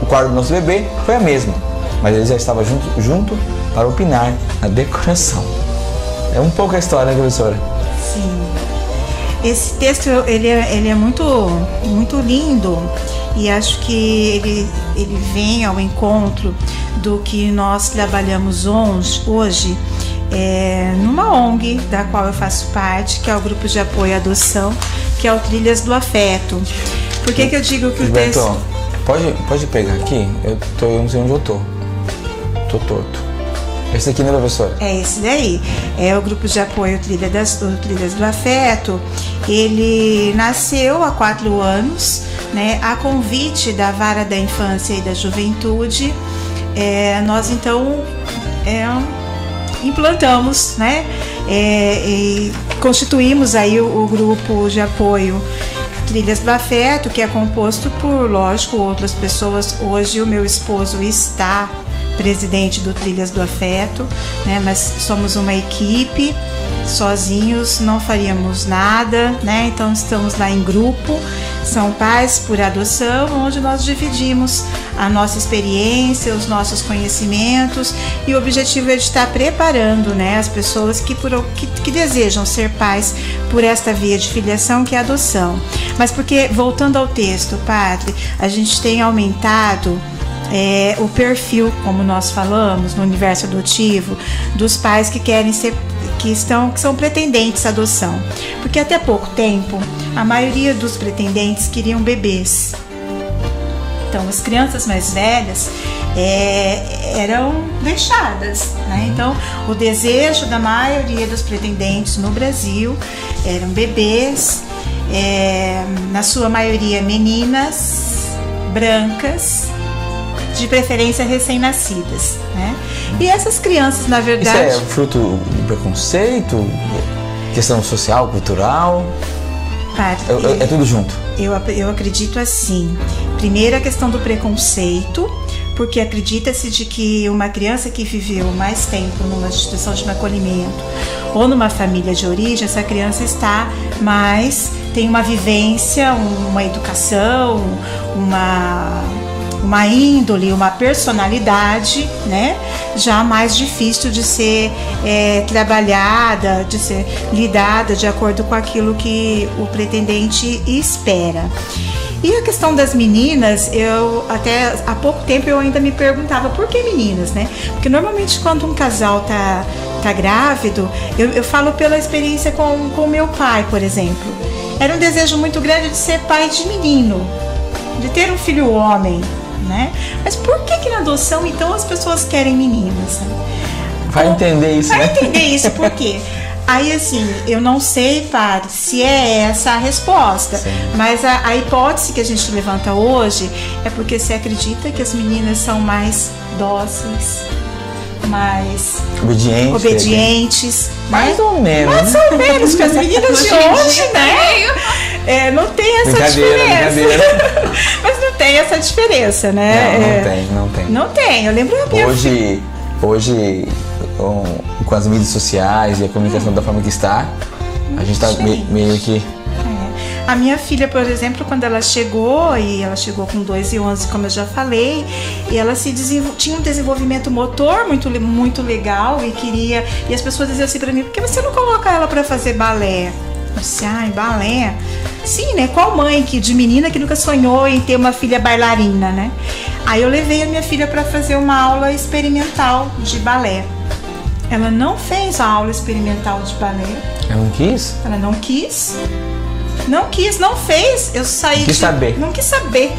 quarto do nosso bebê foi a mesma, mas ele já estava junto para opinar na decoração. É um pouco a história, né, professora? Sim. Esse texto ele é muito, muito lindo, e acho que ele vem ao encontro do que nós trabalhamos hoje numa ONG da qual eu faço parte, que é o Grupo de Apoio à Adoção, que é o Trilhas do Afeto. Por que eu digo que Gilberto, o texto... Pode pegar aqui? Eu não sei onde eu tô. Tô torto. Esse aqui, né, professora? É esse daí. É o Grupo de Apoio Trilhas do Afeto. Ele nasceu há 4 anos, né, a convite da Vara da Infância e da Juventude. Nós, então, implantamos, né, e constituímos aí o Grupo de Apoio Trilhas do Afeto, que é composto por, lógico, outras pessoas. Hoje o meu esposo está presidente do Trilhas do Afeto, né? Mas somos uma equipe, sozinhos não faríamos nada, né? Então estamos lá em grupo, são pais por adoção, onde nós dividimos a nossa experiência, os nossos conhecimentos, e o objetivo é de estar preparando, né, as pessoas que desejam ser pais por esta via de filiação, que é a adoção. Mas porque, voltando ao texto, padre, a gente tem aumentado o perfil, como nós falamos, no universo adotivo, dos pais que querem ser, que são pretendentes à adoção. Porque até pouco tempo, a maioria dos pretendentes queriam bebês. Então, as crianças mais velhas eram deixadas, né? Então, o desejo da maioria dos pretendentes no Brasil eram bebês, na sua maioria meninas, brancas, de preferência recém-nascidas, né? E essas crianças, na verdade... Isso é fruto de preconceito? Questão social, cultural? É tudo junto? Eu acredito assim. Primeiro, a questão do preconceito, porque acredita-se de que uma criança que viveu mais tempo numa instituição de acolhimento ou numa família de origem, essa criança tem uma vivência, uma educação, uma índole, uma personalidade, né, já mais difícil de ser trabalhada, de ser lidada de acordo com aquilo que o pretendente espera. E a questão das meninas, até há pouco tempo eu ainda me perguntava por que meninas, né? Porque normalmente quando um casal tá grávido, eu falo pela experiência com meu pai, por exemplo. Era um desejo muito grande de ser pai de menino, de ter um filho homem, né? Mas por que na adoção, então, as pessoas querem meninas? Vai entender isso, né? Vai entender isso, por quê? Aí, assim, eu não sei, padre, se é essa a resposta. Sim. Mas a hipótese que a gente levanta hoje é porque se acredita que as meninas são mais dóceis, mais obedientes. Mais ou menos. Mais ou menos, porque as meninas de hoje, né? Não tem essa diferença. Mas não tem essa diferença, né? Não tem. Eu lembro Hoje, com as mídias sociais e a comunicação da forma que está, A gente tá meio que... A minha filha, por exemplo, quando ela chegou, e ela chegou com 2 e 11, como eu já falei, e ela tinha um desenvolvimento motor muito legal e as pessoas diziam assim pra mim, por que você não coloca ela pra fazer balé? Eu disse, balé? Sim, né? Qual mãe de menina que nunca sonhou em ter uma filha bailarina, né? Aí eu levei a minha filha pra fazer uma aula experimental de balé. Ela não fez a aula experimental de balé. Ela não quis? Ela não quis. Não fez. Eu saí. Não quis saber. Não quis saber.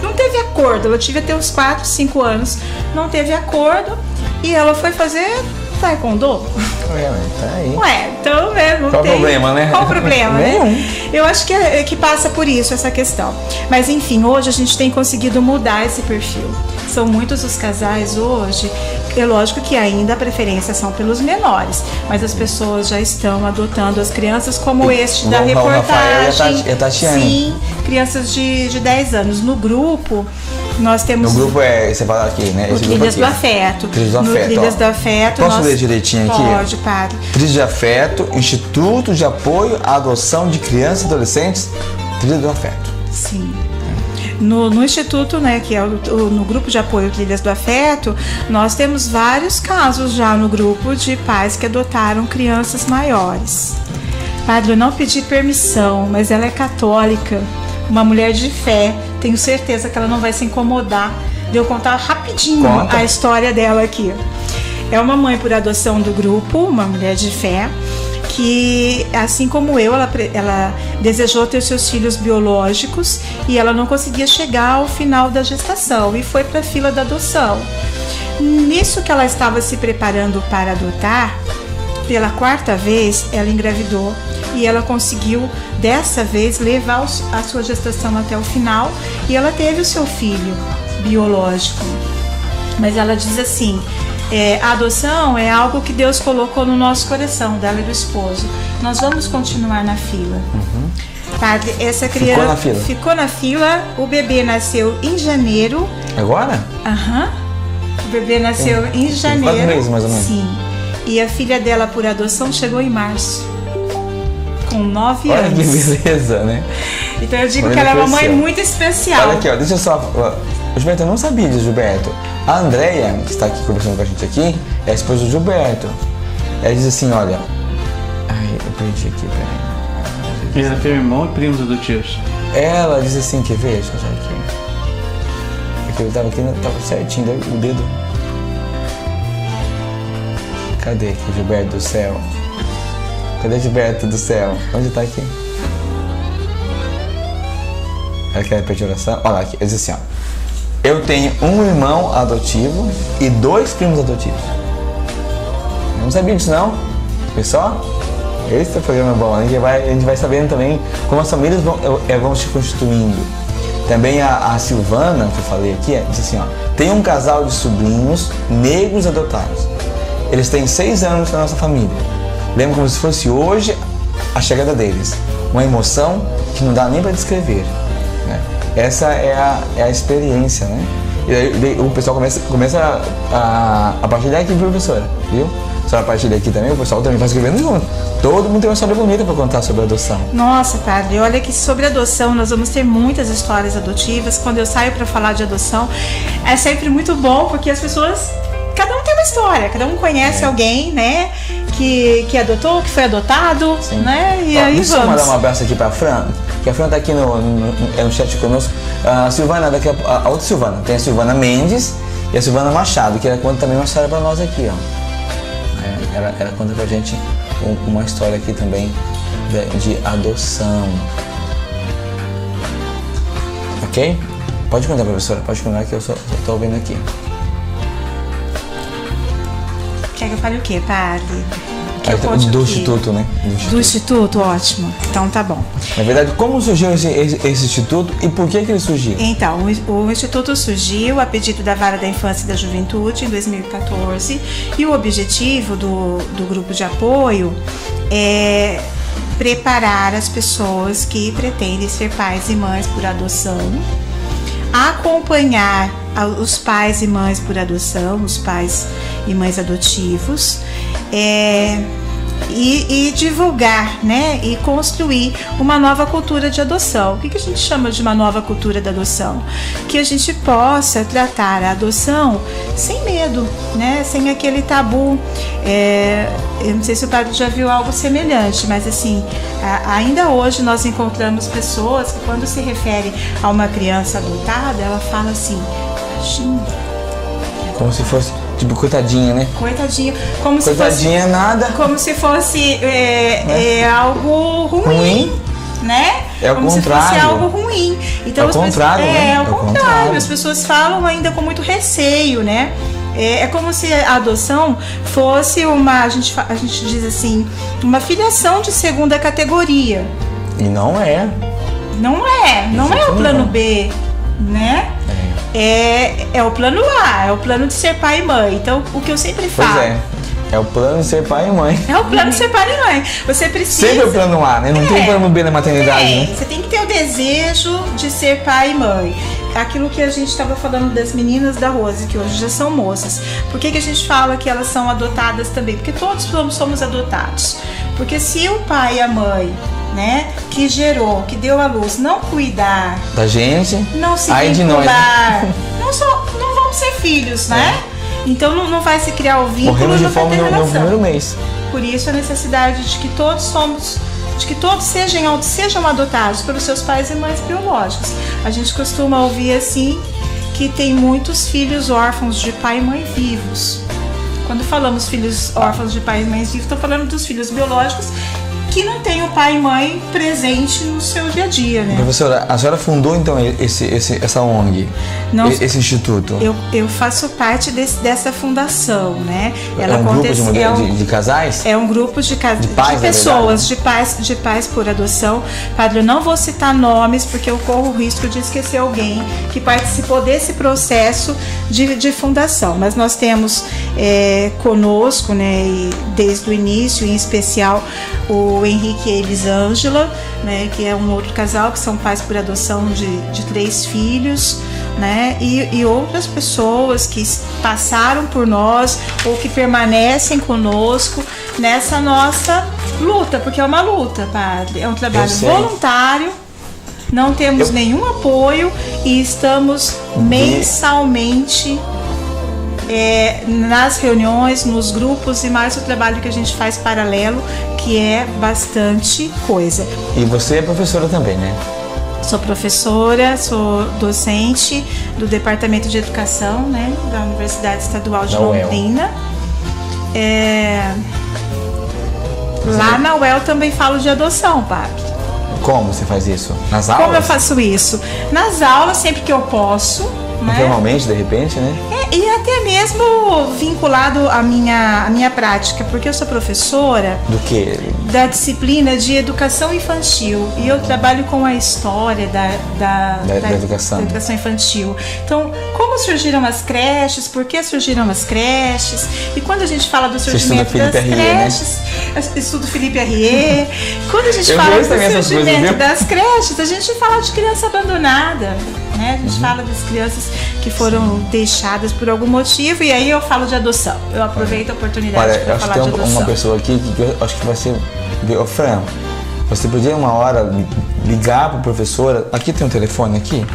Não teve acordo. Ela devia ter uns 4, 5 anos. Não teve acordo. E ela foi fazer taekwondo. Tá aí. Então, não Qual tem. o problema, né? Qual o problema, Nenhum. né? Eu acho que passa por isso, essa questão. Mas, enfim, hoje a gente tem conseguido mudar esse perfil. São muitos os casais hoje. É lógico que ainda a preferência são pelos menores, mas as pessoas já estão adotando as crianças como este da reportagem. E a Tatiane. Sim, crianças de 10 anos. No grupo, nós temos... No grupo você fala aqui, né? No Trilhas do Afeto. Trilhas do Afeto. Trilhas do Afeto. Posso ler direitinho aqui? Pode, padre. Trilhas de Afeto, Instituto de Apoio à Adoção de Crianças e Adolescentes. Trilhas do Afeto. Sim. No Instituto, né, que é no grupo de apoio Trilhas do Afeto, nós temos vários casos já no grupo de pais que adotaram crianças maiores. Padre, eu não pedi permissão, mas ela é católica, uma mulher de fé, tenho certeza que ela não vai se incomodar de eu contar rapidinho a história dela aqui. É uma mãe por adoção do grupo, uma mulher de fé, que, assim como eu, ela desejou ter seus filhos biológicos e ela não conseguia chegar ao final da gestação e foi para a fila da adoção. Nisso que ela estava se preparando para adotar, pela 4ª vez ela engravidou e ela conseguiu, dessa vez, levar a sua gestação até o final e ela teve o seu filho biológico. Mas ela diz assim... a adoção é algo que Deus colocou no nosso coração, dela e do esposo. Nós vamos continuar na fila. Padre, essa criança ficou na fila. O bebê nasceu em janeiro. Agora? O bebê nasceu em janeiro. 4 meses, mais ou menos. Sim. E a filha dela por adoção chegou em março, com 9 anos. Olha que beleza, né? Então eu digo que ela é uma mãe muito especial. Olha aqui, deixa eu só... Gilberto, eu não sabia disso, Gilberto. A Andréia, que está aqui conversando com a gente aqui, é a esposa do Gilberto. Ela diz assim, olha... eu perdi aqui, peraí. Ela tem irmão e primos adotivos. Ela diz assim, quer ver? Deixa eu achar aqui. Porque eu tava aqui, tava certinho, o dedo... Cadê aqui, Gilberto do céu? Cadê Gilberto do céu? Onde tá aqui? Ela quer repetir a oração? Olha aqui, ela diz assim, ó. Eu tenho um irmão adotivo e 2 primos adotivos. Eu não sabia disso não. Pessoal, esse programa é bom. A gente vai sabendo também como as famílias vão se constituindo. Também a Silvana, que eu falei aqui, diz assim, ó. Tem um casal de sobrinhos negros adotados. Eles têm 6 anos na nossa família. Lembro como se fosse hoje a chegada deles. Uma emoção que não dá nem para descrever. Né? Essa é a experiência, né? E daí o pessoal começa a partilhar aqui, professora, viu? A senhora partilha aqui também, o pessoal também vai escrevendo junto. Todo mundo tem uma história bonita para contar sobre a adoção. Nossa, padre, olha que sobre adoção nós vamos ter muitas histórias adotivas. Quando eu saio para falar de adoção, é sempre muito bom, porque as pessoas... Cada um tem uma história, cada um conhece alguém, né, que adotou, que foi adotado, sim, né, e aí deixa eu mandar um abraço aqui pra Fran, que a Fran tá aqui no chat conosco. A Silvana, a outra Silvana, tem a Silvana Mendes e a Silvana Machado, que ela conta também uma história pra nós aqui, ó. Ela conta pra gente uma história aqui também de adoção. Ok? Pode contar, professora, pode contar que eu só tô ouvindo aqui. Quer que eu fale o quê, padre? Do Instituto, né? Do Instituto, ótimo. Então tá bom. Na verdade, como surgiu esse Instituto e por que ele surgiu? Então, o Instituto surgiu a pedido da Vara da Infância e da Juventude em 2014 e o objetivo do grupo de apoio é preparar as pessoas que pretendem ser pais e mães por adoção, acompanhar os pais e mães por adoção, os pais e mães adotivos, e divulgar, né, e construir uma nova cultura de adoção. O que a gente chama de uma nova cultura de adoção? Que a gente possa tratar a adoção sem medo, né, sem aquele tabu. Eu não sei se o padre já viu algo semelhante, mas assim, ainda hoje nós encontramos pessoas que, quando se refere a uma criança adotada, ela fala assim, tadinha. Como se fosse, tipo, coitadinha, né? Coitadinha. Como coitadinha se fosse, nada. Como se fosse algo ruim, né? É o como contrário. Se fosse algo ruim. Então, é o contrário, né? É o contrário. As pessoas falam ainda com muito receio, né? É como se a adoção fosse a gente diz assim, uma filiação de segunda categoria. E não é. Não é o plano B, né? É o plano A, é o plano de ser pai e mãe. Então, o que eu sempre falo... Pois é o plano de ser pai e mãe. É o plano de ser pai e mãe. Você precisa... Sempre é o plano A, né? Não tem plano B na maternidade, né? Você tem que ter o desejo de ser pai e mãe. Aquilo que a gente estava falando das meninas da Rose, que hoje já são moças. Por que a gente fala que elas são adotadas também? Porque todos somos adotados. Porque se o pai e a mãe, né, que gerou, que deu à luz, não cuidar da gente, não se aí de nós, né? não vamos ser filhos, né? Então não vai se criar o vínculo. Morremos de fome no primeiro mês. Por isso a necessidade de que todos sejam adotados pelos seus pais e mães biológicos. A gente costuma ouvir assim que tem muitos filhos órfãos de pai e mãe vivos. Quando falamos filhos órfãos de pai e mãe vivos, estou falando dos filhos biológicos que não tem o pai e mãe presente no seu dia a dia, né? Professora, a senhora fundou então essa ONG, esse instituto? Eu faço parte dessa fundação, né? Ela um grupo de casais? É um grupo de pais, pessoas, de pais por adoção. Padre, eu não vou citar nomes porque eu corro o risco de esquecer alguém que participou desse processo de fundação. Mas nós temos conosco, né, desde o início, em especial, o Henrique e Elisângela, né, que é um outro casal que são pais por adoção de 3 filhos, né, e outras pessoas que passaram por nós ou que permanecem conosco nessa nossa luta, porque é uma luta, padre, é um trabalho voluntário, não temos nenhum apoio e estamos mensalmente nas reuniões, nos grupos e mais o trabalho que a gente faz paralelo, que é bastante coisa. E você é professora também, né? Sou professora, sou docente do Departamento de Educação, né, da Universidade Estadual de Londrina. Lá na UEL também falo de adoção, padre. Como você faz isso? Nas aulas? Como eu faço isso? Nas aulas, sempre que eu posso. Informalmente, de repente, né? E até mesmo vinculado à minha prática, porque eu sou professora... Do quê? Da disciplina de educação infantil. E eu trabalho com a história da educação infantil. Então, como surgiram as creches? Por que surgiram as creches? E quando a gente fala do surgimento das creches... Estudo Felipe Arrier. Quando a gente fala do surgimento das creches, a gente fala de criança abandonada. Né? A gente fala das crianças que foram deixadas por algum motivo, e aí eu falo de adoção. Eu aproveito a oportunidade para falar de adoção. Tem uma pessoa aqui que eu acho que vai ser... Fran, você podia uma hora ligar para a professora? Aqui tem um telefone aqui?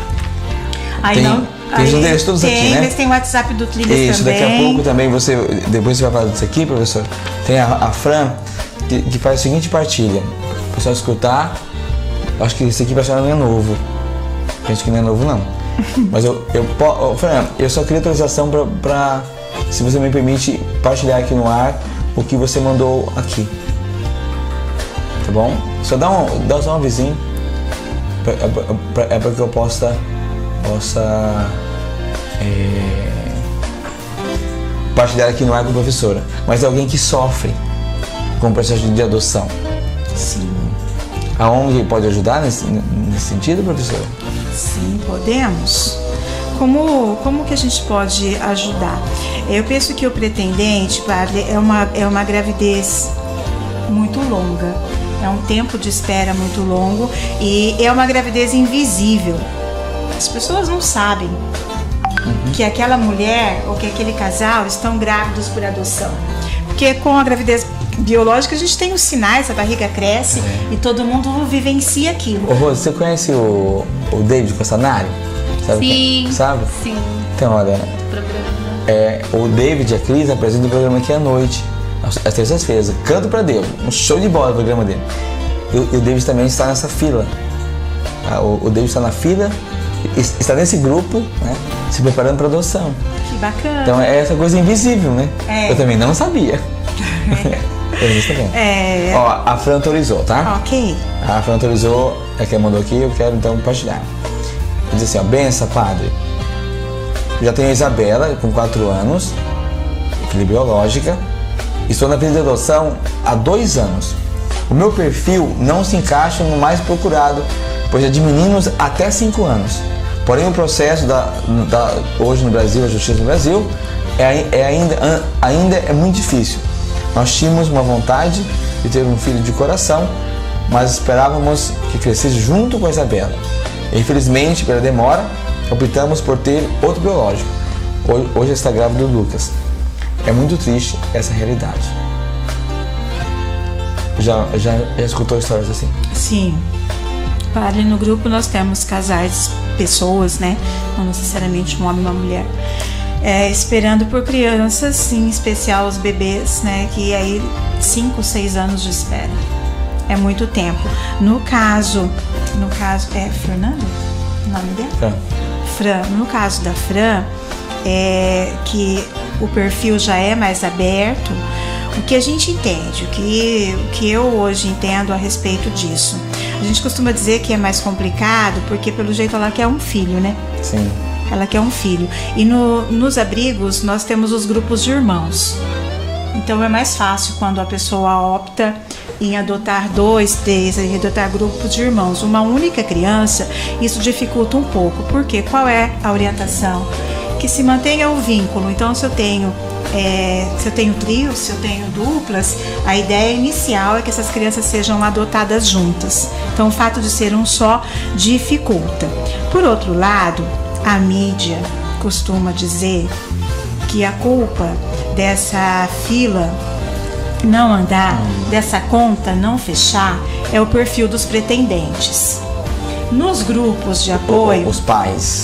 Tem os endereços todos aqui, né? Tem o WhatsApp do Trilhas também. Isso, daqui a pouco também depois você vai falar disso aqui, professor. Tem a Fran que faz a seguinte partilha. O pessoal escutar, acho que esse aqui para a senhora não é novo. Penso que não é novo, não. Mas Fran, eu só queria autorização para, se você me permite, partilhar aqui no ar o que você mandou aqui. Tá bom? Só dá só um vizinho para que eu possa partilhar aqui no ar com a professora. Mas é alguém que sofre com o processo de adoção. Sim. A ONG pode ajudar nesse sentido, professora? Sim, podemos. Como que a gente pode ajudar? Eu penso que o pretendente, padre, é uma gravidez muito longa. É um tempo de espera muito longo e é uma gravidez invisível. As pessoas não sabem. que aquela mulher ou que aquele casal estão grávidos por adoção. Porque com a gravidez biológica a gente tem os sinais, a barriga cresce e todo mundo vivencia aquilo. Ô Rose, você conhece o David Costanari? Sabe? Sim. Sabe? Sim. Então, olha, o David e a Cris apresentam o programa aqui à noite, às terças-feiras. Canto pra Deus, um show de bola o programa dele. E o David também está nessa fila. O David está na fila, está nesse grupo, né, se preparando para adoção. Que bacana. Então é essa coisa invisível, né? Eu também não sabia. Ó, a Fran autorizou, tá? Ok. A Fran autorizou, é quem mandou aqui, eu quero então compartilhar. Diz assim, ó, benção, padre. Já tenho a Isabela, com 4 anos, filha biológica. Estou na pesquisa de adoção há 2 anos. O meu perfil não se encaixa no mais procurado, pois é de meninos até 5 anos. Porém, o processo hoje no Brasil, a justiça no Brasil, ainda é muito difícil. Nós tínhamos uma vontade de ter um filho de coração, mas esperávamos que crescesse junto com a Isabela. Infelizmente, pela demora, optamos por ter outro biológico. Hoje está grávido do Lucas. É muito triste essa realidade. Já escutou histórias assim? Sim. Padre, no grupo nós temos casais, pessoas, né? Não necessariamente um homem e uma mulher. Esperando por crianças, em especial os bebês, né? Que aí 5, 6 anos de espera. É muito tempo. No caso é Fernando? O nome dela? Fran. No caso da Fran, que o perfil já é mais aberto, o que a gente entende, o que eu hoje entendo a respeito disso. A gente costuma dizer que é mais complicado porque pelo jeito ela quer um filho, né? Sim. Ela quer um filho. E nos abrigos nós temos os grupos de irmãos. Então é mais fácil quando a pessoa opta em adotar 2, 3, em adotar grupos de irmãos. Uma única criança, isso dificulta um pouco. Por quê? Qual é a orientação? Que se mantenha o vínculo. Então se eu tenho trios, se eu tenho duplas, a ideia inicial é que essas crianças sejam adotadas juntas. Então o fato de ser um só dificulta. Por outro lado, a mídia costuma dizer que a culpa dessa fila não andar, dessa conta não fechar, é o perfil dos pretendentes. Nos grupos de apoio... Os pais.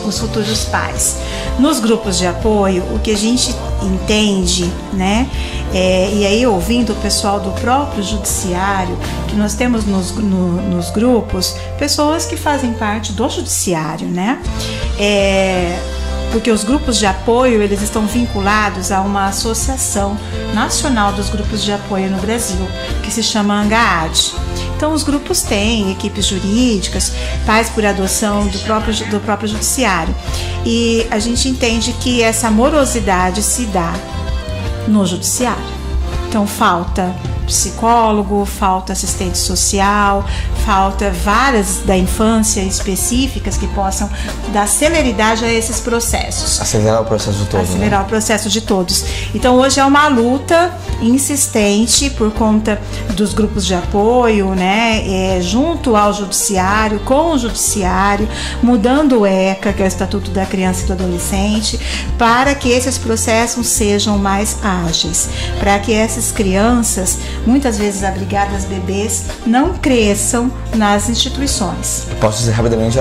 Os futuros pais. Nos grupos de apoio, o que a gente entende, né? E aí ouvindo o pessoal do próprio judiciário, que nós temos nos grupos, pessoas que fazem parte do judiciário, né? Porque os grupos de apoio, eles estão vinculados a uma associação nacional dos grupos de apoio no Brasil, que se chama ANGAAD. Então os grupos têm equipes jurídicas, pais por adoção do próprio judiciário. E a gente entende que essa morosidade se dá no judiciário. Então falta psicólogo, falta assistente social, falta várias da infância específicas que possam dar celeridade a esses processos. Acelerar o processo de todos. Acelerar, né? O processo de todos. Então hoje é uma luta insistente por conta dos grupos de apoio, né? Junto ao judiciário, com o judiciário, mudando o ECA, que é o Estatuto da Criança e do Adolescente, para que esses processos sejam mais ágeis, para que essas crianças, muitas vezes abrigadas, bebês, não cresçam nas instituições. Posso ser rapidamente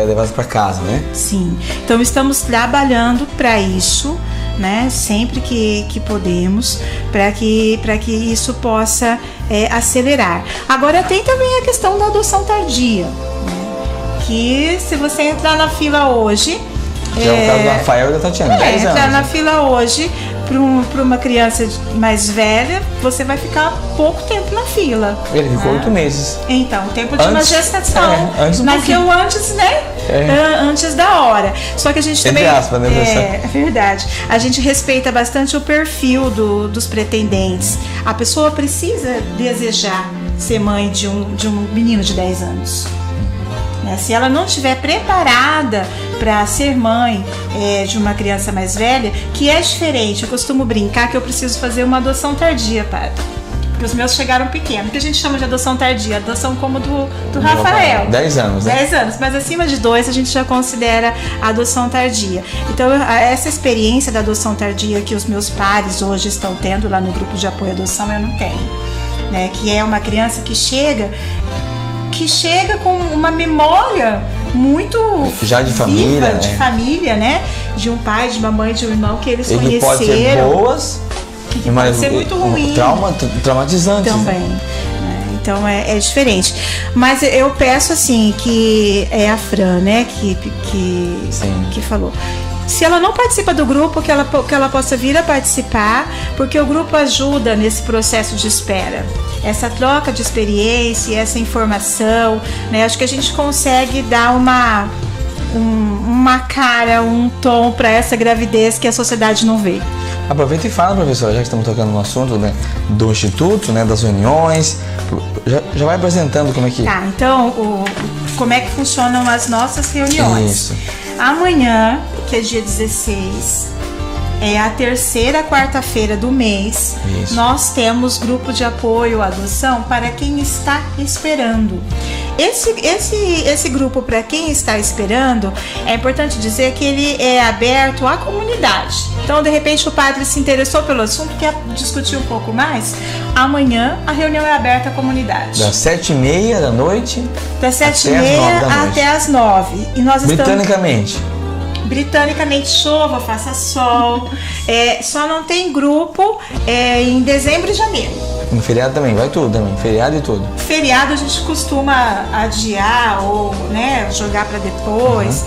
levadas para casa, né? Sim. Então estamos trabalhando para isso, né? Sempre que podemos, para que isso possa acelerar. Agora tem também a questão da adoção tardia, né? Que se você entrar na fila hoje... Já é o caso do Rafael e da Tatiana, 10 anos. Entrar na fila hoje para uma criança mais velha, você vai ficar pouco tempo na fila. Ele ficou 8 meses. Então, o tempo de uma gestação. Nasceu antes, né? Antes da hora. Só que a gente também... Entre aspas, né? É verdade. A gente respeita bastante o perfil dos pretendentes. A pessoa precisa desejar ser mãe de um menino de 10 anos. Se ela não estiver preparada para ser mãe de uma criança mais velha, que é diferente. Eu costumo brincar que eu preciso fazer uma adoção tardia, padre. porque os meus chegaram pequenos, que a gente chama de adoção tardia, adoção como do Rafael. 10 anos, né? 10 anos, mas acima de 2 a gente já considera adoção tardia. Então, essa experiência da adoção tardia que os meus pares hoje estão tendo lá no grupo de apoio à adoção, eu não tenho. Né? Que é uma criança que chega com uma memória muito já de família, viva, de família, né? De um pai, de uma mãe, de um irmão que eles conheceram. Pode ser boas, mas pode ser muito ruim. Traumatizante também. Né? Então é diferente. Mas eu peço assim que é a Fran, né? Que falou. Se ela não participa do grupo, que ela possa vir a participar, porque o grupo ajuda nesse processo de espera. Essa troca de experiência, essa informação, né? Acho que a gente consegue dar uma cara, um tom para essa gravidez que a sociedade não vê. Aproveita e fala, professora, já que estamos tocando no assunto, né, do Instituto, né, das reuniões, já vai apresentando como é que... Tá, então, como é que funcionam as nossas reuniões. Isso. Amanhã, que é dia 16, é a terceira quarta-feira do mês. Isso. Nós temos grupo de apoio à adoção para quem está esperando. Esse grupo para quem está esperando, é importante dizer que ele é aberto à comunidade. Então, de repente, o padre se interessou pelo assunto, quer discutir um pouco mais. Amanhã, a reunião é aberta à comunidade. Das 7h30 da noite das 7h30 até as 9h. E nós Britanicamente, chova, faça sol. Só não tem grupo em dezembro e janeiro. No feriado também, vai tudo também, feriado e tudo. Feriado a gente costuma adiar ou, né, jogar para depois,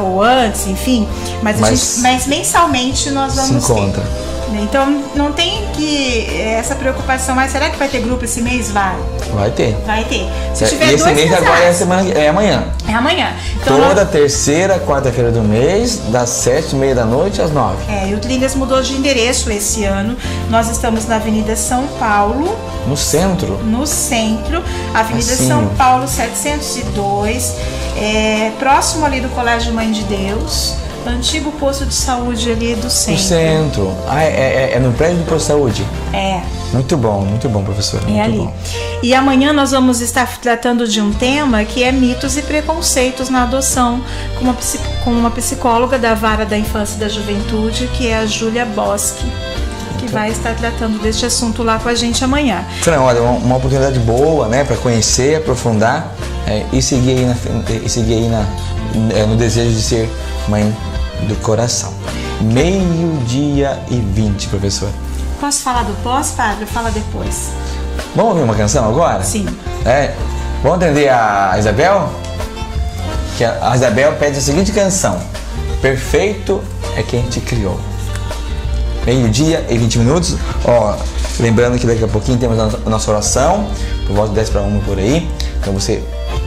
ou antes, enfim. Mas mensalmente nós vamos se encontra. ter. Então não tem essa preocupação, mas será que vai ter grupo esse mês? Vai ter. Se tiver e esse mês casais, agora é amanhã. É amanhã. Então, toda terceira quarta-feira do mês, das 7h30 da noite às 9h. E o Trilhas mudou de endereço esse ano. Nós estamos na Avenida São Paulo. No centro, Avenida São Paulo 702, próximo ali do Colégio Mãe de Deus. Antigo posto de saúde ali do centro. No centro. É no prédio do posto de saúde? Muito bom, professor. Muito ali. Bom. E amanhã nós vamos estar tratando de um tema que é mitos e preconceitos na adoção, com uma psicóloga da Vara da Infância e da Juventude, que é a Júlia Boschi, que vai estar tratando deste assunto lá com a gente amanhã. Fran, olha, uma oportunidade boa, né, para conhecer, aprofundar e seguir aí no desejo de ser mãe do coração. 12h20, professor. Posso falar do pós, padre? Fala depois. Vamos ouvir uma canção agora? Sim. Vamos atender a Isabel? Que a Isabel pede a seguinte canção: Perfeito é quem te criou. 12h20. Lembrando que daqui a pouquinho temos a nossa oração, por volta de 10:50 por aí. Então você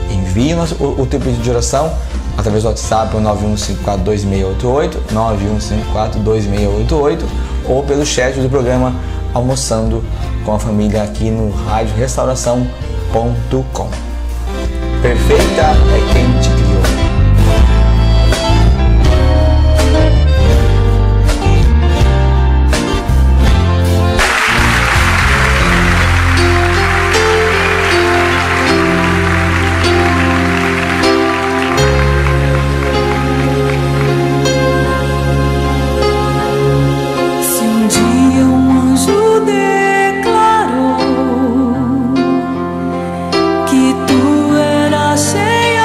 envia o teu pedido de oração através do WhatsApp, o 91542688, 91542688, ou pelo chat do programa Almoçando com a Família aqui no radiorestauração.com. Perfeita é quem te criou. Que tu eras sem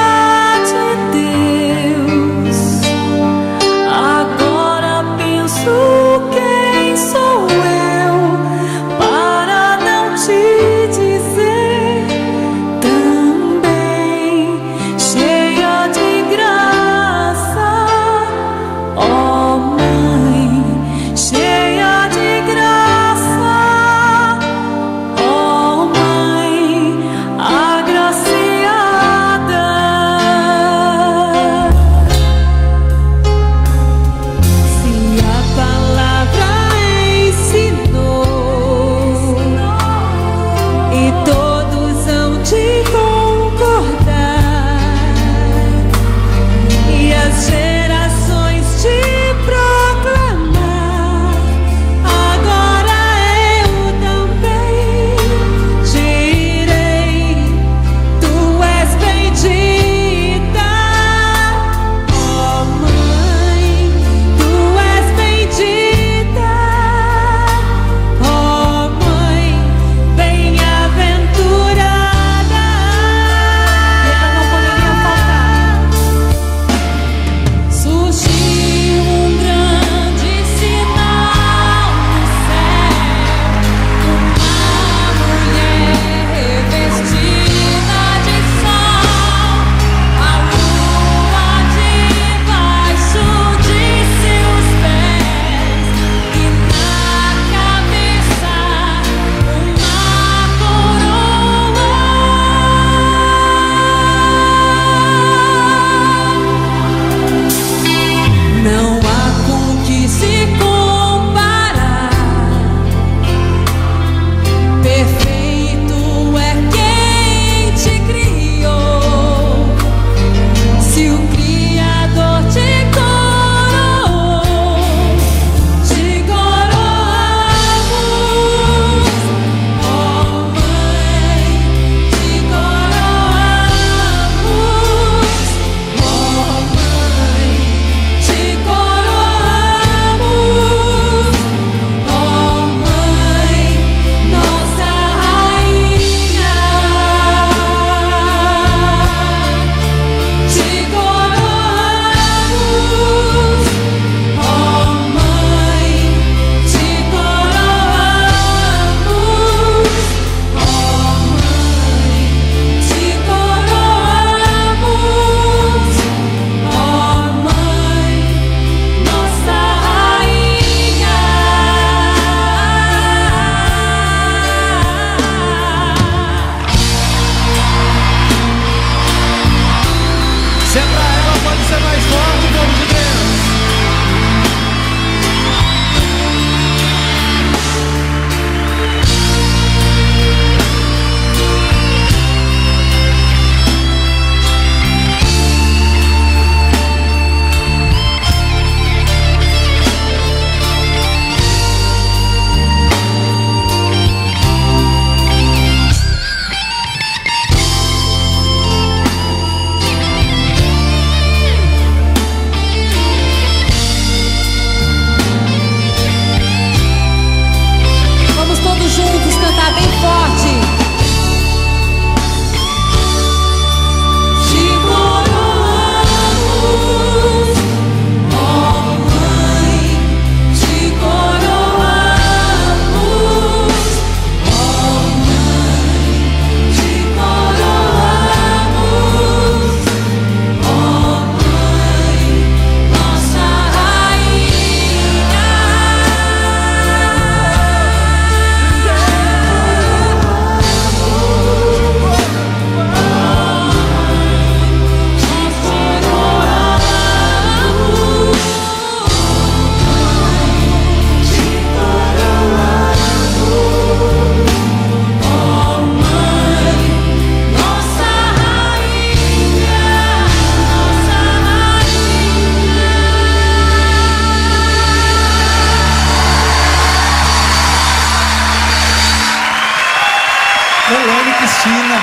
Cristina.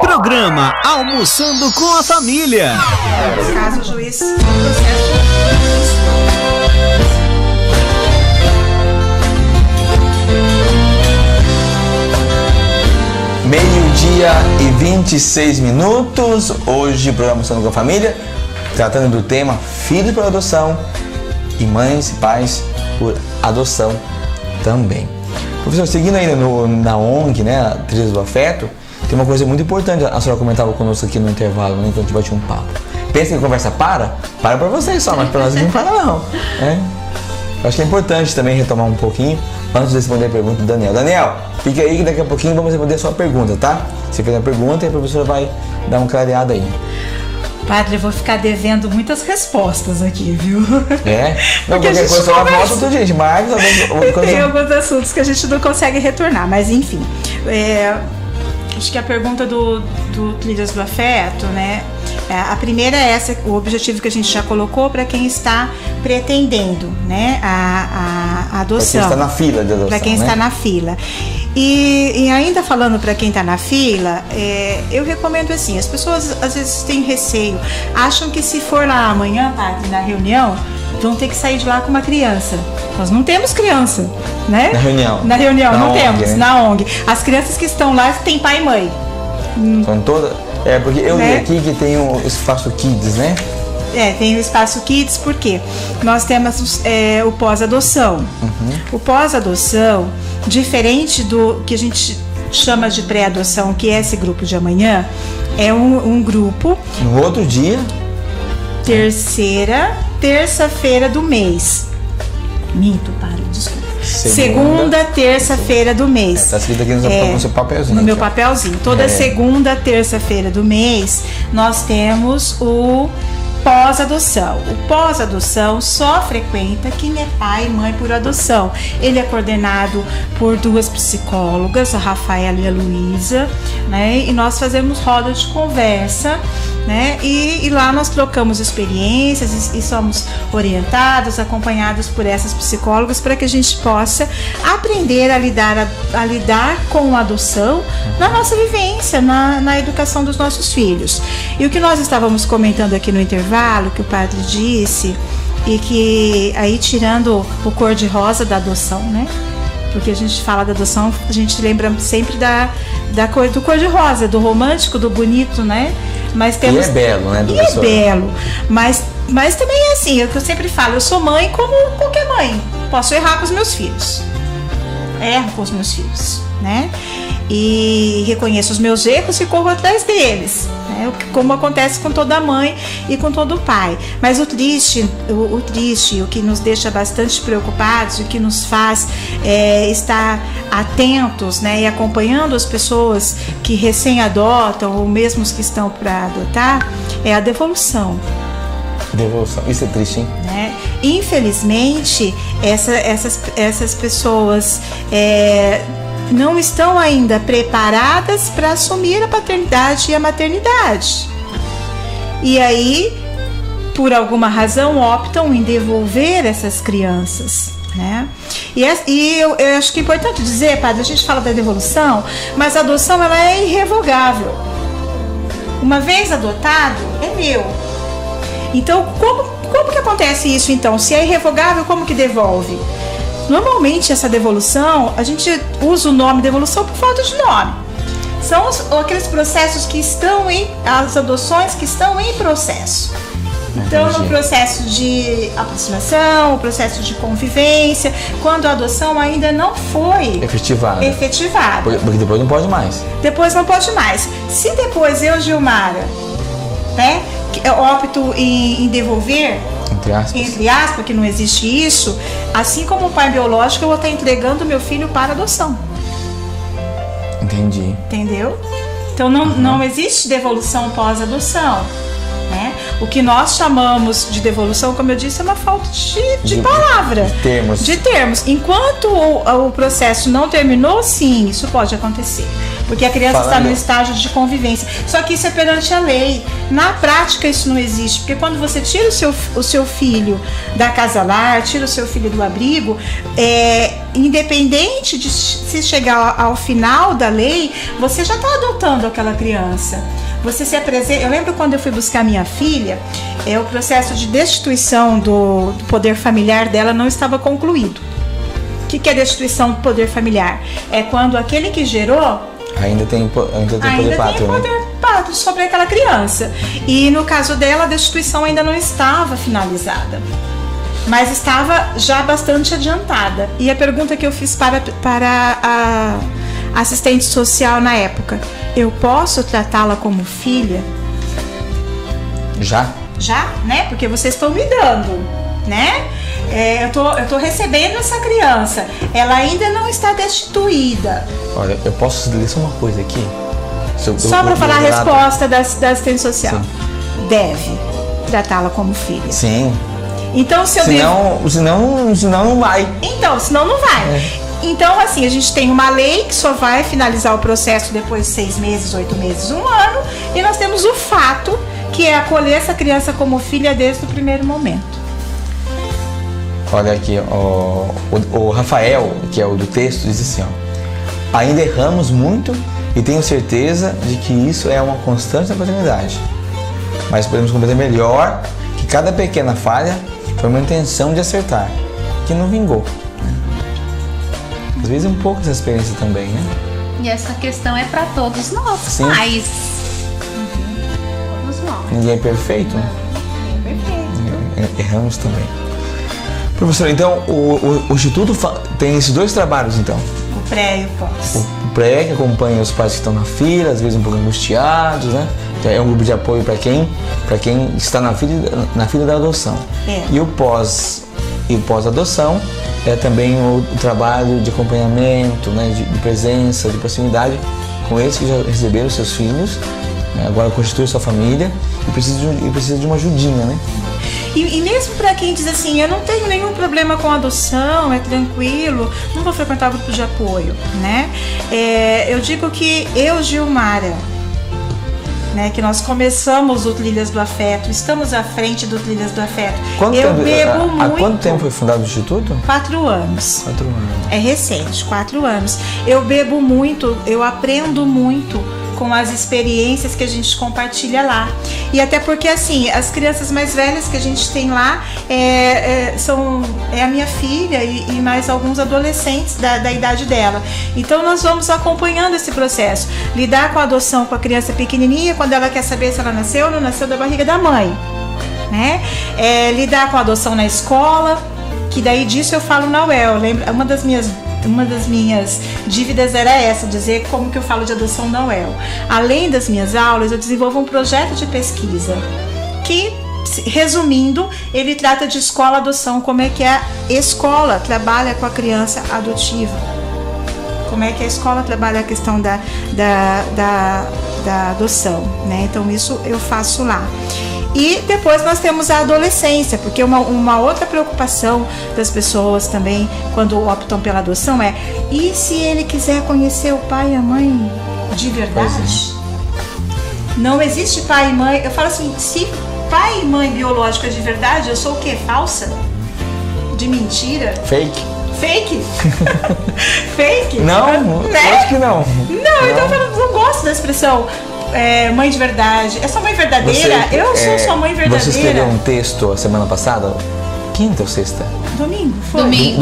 Programa Almoçando com a Família. Caso o juiz processo. Meio-dia e 26 minutos. Hoje, programa Almoçando com a Família, tratando do tema filhos por adoção e mães e pais por adoção também. Professor, seguindo ainda na ONG, né, Trilhas do Afeto, tem uma coisa muito importante, a senhora comentava conosco aqui no intervalo, né, enquanto a gente batia um papo. Pensa que a conversa para pra vocês só, mas pra nós não para não. Né? Eu acho que é importante também retomar um pouquinho, antes de responder a pergunta do Daniel. Daniel, fica aí que daqui a pouquinho vamos responder a sua pergunta, tá? Você fez a pergunta e a professora vai dar uma clareada aí. Padre, eu vou ficar devendo muitas respostas aqui, viu? É? Não, qualquer coisa só volta tudo, gente, mas... Tem alguns assuntos que a gente não consegue retornar, mas enfim. Acho que a pergunta do Trilhas do Afeto, né? A primeira é essa, o objetivo que a gente já colocou para quem está pretendendo, né, a adoção. Para quem está na fila de adoção. Para quem, né, está na fila. E ainda falando para quem está na fila, eu recomendo assim, as pessoas às vezes têm receio, acham que se for lá amanhã, padre, na reunião, vão ter que sair de lá com uma criança. Nós não temos criança, né? Na reunião, não temos, né? Na ONG. As crianças que estão lá têm pai e mãe. São todas... porque eu li aqui que tem o Espaço Kids, né? Tem o Espaço Kids, porque nós temos o pós-adoção. Uhum. O pós-adoção, diferente do que a gente chama de pré-adoção, que é esse grupo de amanhã, é um grupo... No outro dia? Terça-feira do mês. Minto, desculpa. Segunda terça-feira do mês. Está escrito aqui no seu papelzinho. No meu papelzinho. Toda segunda terça-feira do mês, nós temos o pós-adoção. O pós-adoção só frequenta quem é pai e mãe por adoção. Ele é coordenado por 2 psicólogas, a Rafaela e a Luísa, né? E nós fazemos roda de conversa, né? E lá nós trocamos experiências e somos orientados, acompanhados por essas psicólogas para que a gente possa aprender a lidar com a adoção na nossa vivência, na educação dos nossos filhos. E o que nós estávamos comentando aqui no intervalo, que o padre disse, e que aí tirando o cor-de-rosa da adoção, né? Porque a gente fala da adoção, a gente lembra sempre do cor-de-rosa, do romântico, do bonito, né? Mas temos... E é belo, né, professora? E é belo. Mas também é assim, é o que eu sempre falo, eu sou mãe como qualquer mãe. Posso errar com os meus filhos. Erro com os meus filhos, né? E reconheço os meus erros e corro atrás deles, né? Como acontece com toda mãe e com todo pai. Mas o triste, o que nos deixa bastante preocupados, o que nos faz estar atentos, né, e acompanhando as pessoas que recém adotam ou mesmo os que estão para adotar, é a devolução. Isso é triste, hein? Né? Infelizmente, essas pessoas não estão ainda preparadas para assumir a paternidade e a maternidade. E aí, por alguma razão, optam em devolver essas crianças, né? E eu acho que é importante dizer, padre, a gente fala da devolução, mas a adoção ela é irrevogável. Uma vez adotado, é meu. Então, como que acontece isso, então? Se é irrevogável, como que devolve? Normalmente, essa devolução, a gente usa o nome devolução por falta de nome. São aqueles processos que estão as adoções que estão em processo. Então, no processo de aproximação, o processo de convivência, quando a adoção ainda não foi efetivada. Porque depois não pode mais. Depois não pode mais. Se depois eu, Gilmara, né, opto em devolver, entre aspas, que não existe isso, assim como o pai biológico, eu vou estar entregando meu filho para adoção. Entendi. Entendeu? Então não existe devolução pós-adoção, né? O que nós chamamos de devolução, como eu disse, é uma falta de palavra. De termos. Enquanto o processo não terminou, sim, isso pode acontecer. porque a criança está no estágio de convivência. Só que isso é perante a lei. Na prática isso não existe, porque quando você tira o seu filho da casa lar, tira o seu filho do abrigo, independente de se chegar ao final da lei, você já está adotando aquela criança. Você se apresenta. Eu lembro quando eu fui buscar minha filha, o processo de destituição do poder familiar dela não estava concluído. O que é destituição do poder familiar? É quando aquele que gerou ainda tem poder pátrio sobre aquela criança. E no caso dela, a destituição ainda não estava finalizada, mas estava já bastante adiantada. E a pergunta que eu fiz para a assistente social na época: eu posso tratá-la como filha? Já, né? Porque vocês estão me dando, né? Eu tô recebendo essa criança, ela ainda não está destituída. Olha, eu posso dizer só uma coisa aqui? Só para falar a resposta da assistente social. Sim. Deve tratá-la como filha. Sim. Então, senão não vai. Então, senão não vai. Então, assim, a gente tem uma lei que só vai finalizar o processo depois de 6 meses, 8 meses, 1 ano. E nós temos o fato, que é acolher essa criança como filha desde o primeiro momento. Olha aqui, o Rafael, que é o do texto, diz assim, ainda erramos muito e tenho certeza de que isso é uma constante na paternidade. Mas podemos compreender melhor que cada pequena falha foi uma intenção de acertar, que não vingou. Às vezes um pouco dessa experiência também, né? E essa questão é para todos nós, sim, pais. Todos nós. Ninguém é perfeito, né? Ninguém é perfeito. Erramos também. Professor, então o Instituto tem esses 2 trabalhos, então? O pré e o pós. O pré, que acompanha os pais que estão na fila, às vezes um pouco angustiados, né? É um grupo de apoio para quem está na fila da adoção. E o pós-adoção é também o trabalho de acompanhamento, né? de presença, de proximidade com eles que já receberam seus filhos, né? Agora constitui sua família e precisa de uma ajudinha, né? E mesmo para quem diz assim, eu não tenho nenhum problema com adoção, é tranquilo, não vou frequentar grupo de apoio, né? Eu digo que Gilmara, né, que nós começamos o Trilhas do Afeto, estamos à frente do Trilhas do Afeto. Há quanto tempo foi fundado o Instituto? 4 anos. 4 anos. É recente, 4 anos. Eu bebo muito, eu aprendo muito com as experiências que a gente compartilha lá. E até porque, assim, as crianças mais velhas que a gente tem lá é a minha filha e mais alguns adolescentes da idade dela. Então nós vamos acompanhando esse processo. Lidar com a adoção com a criança pequenininha, quando ela quer saber se ela nasceu ou não nasceu da barriga da mãe, né? Lidar com a adoção na escola, que daí disso eu falo na UEL. Lembra, uma das minhas dívidas era essa, dizer como que eu falo de adoção na UEL. Além das minhas aulas, eu desenvolvo um projeto de pesquisa que, resumindo, ele trata de escola-adoção, como é que a escola trabalha com a criança adotiva, como é que a escola trabalha a questão da adoção, né? Então isso eu faço lá. E depois nós temos a adolescência, porque uma outra preocupação das pessoas também, quando optam pela adoção, e se ele quiser conhecer o pai e a mãe de verdade? Não existe pai e mãe. Eu falo assim, se pai e mãe biológico é de verdade, eu sou o quê? Falsa? De mentira? Fake? Fake? Não, né? Acho que não. Não, então eu não gosto da expressão mãe de verdade. É sua mãe verdadeira? Eu sou sua mãe verdadeira. Você escreveu um texto a semana passada? Quinta ou sexta? Domingo, foi. Domingo,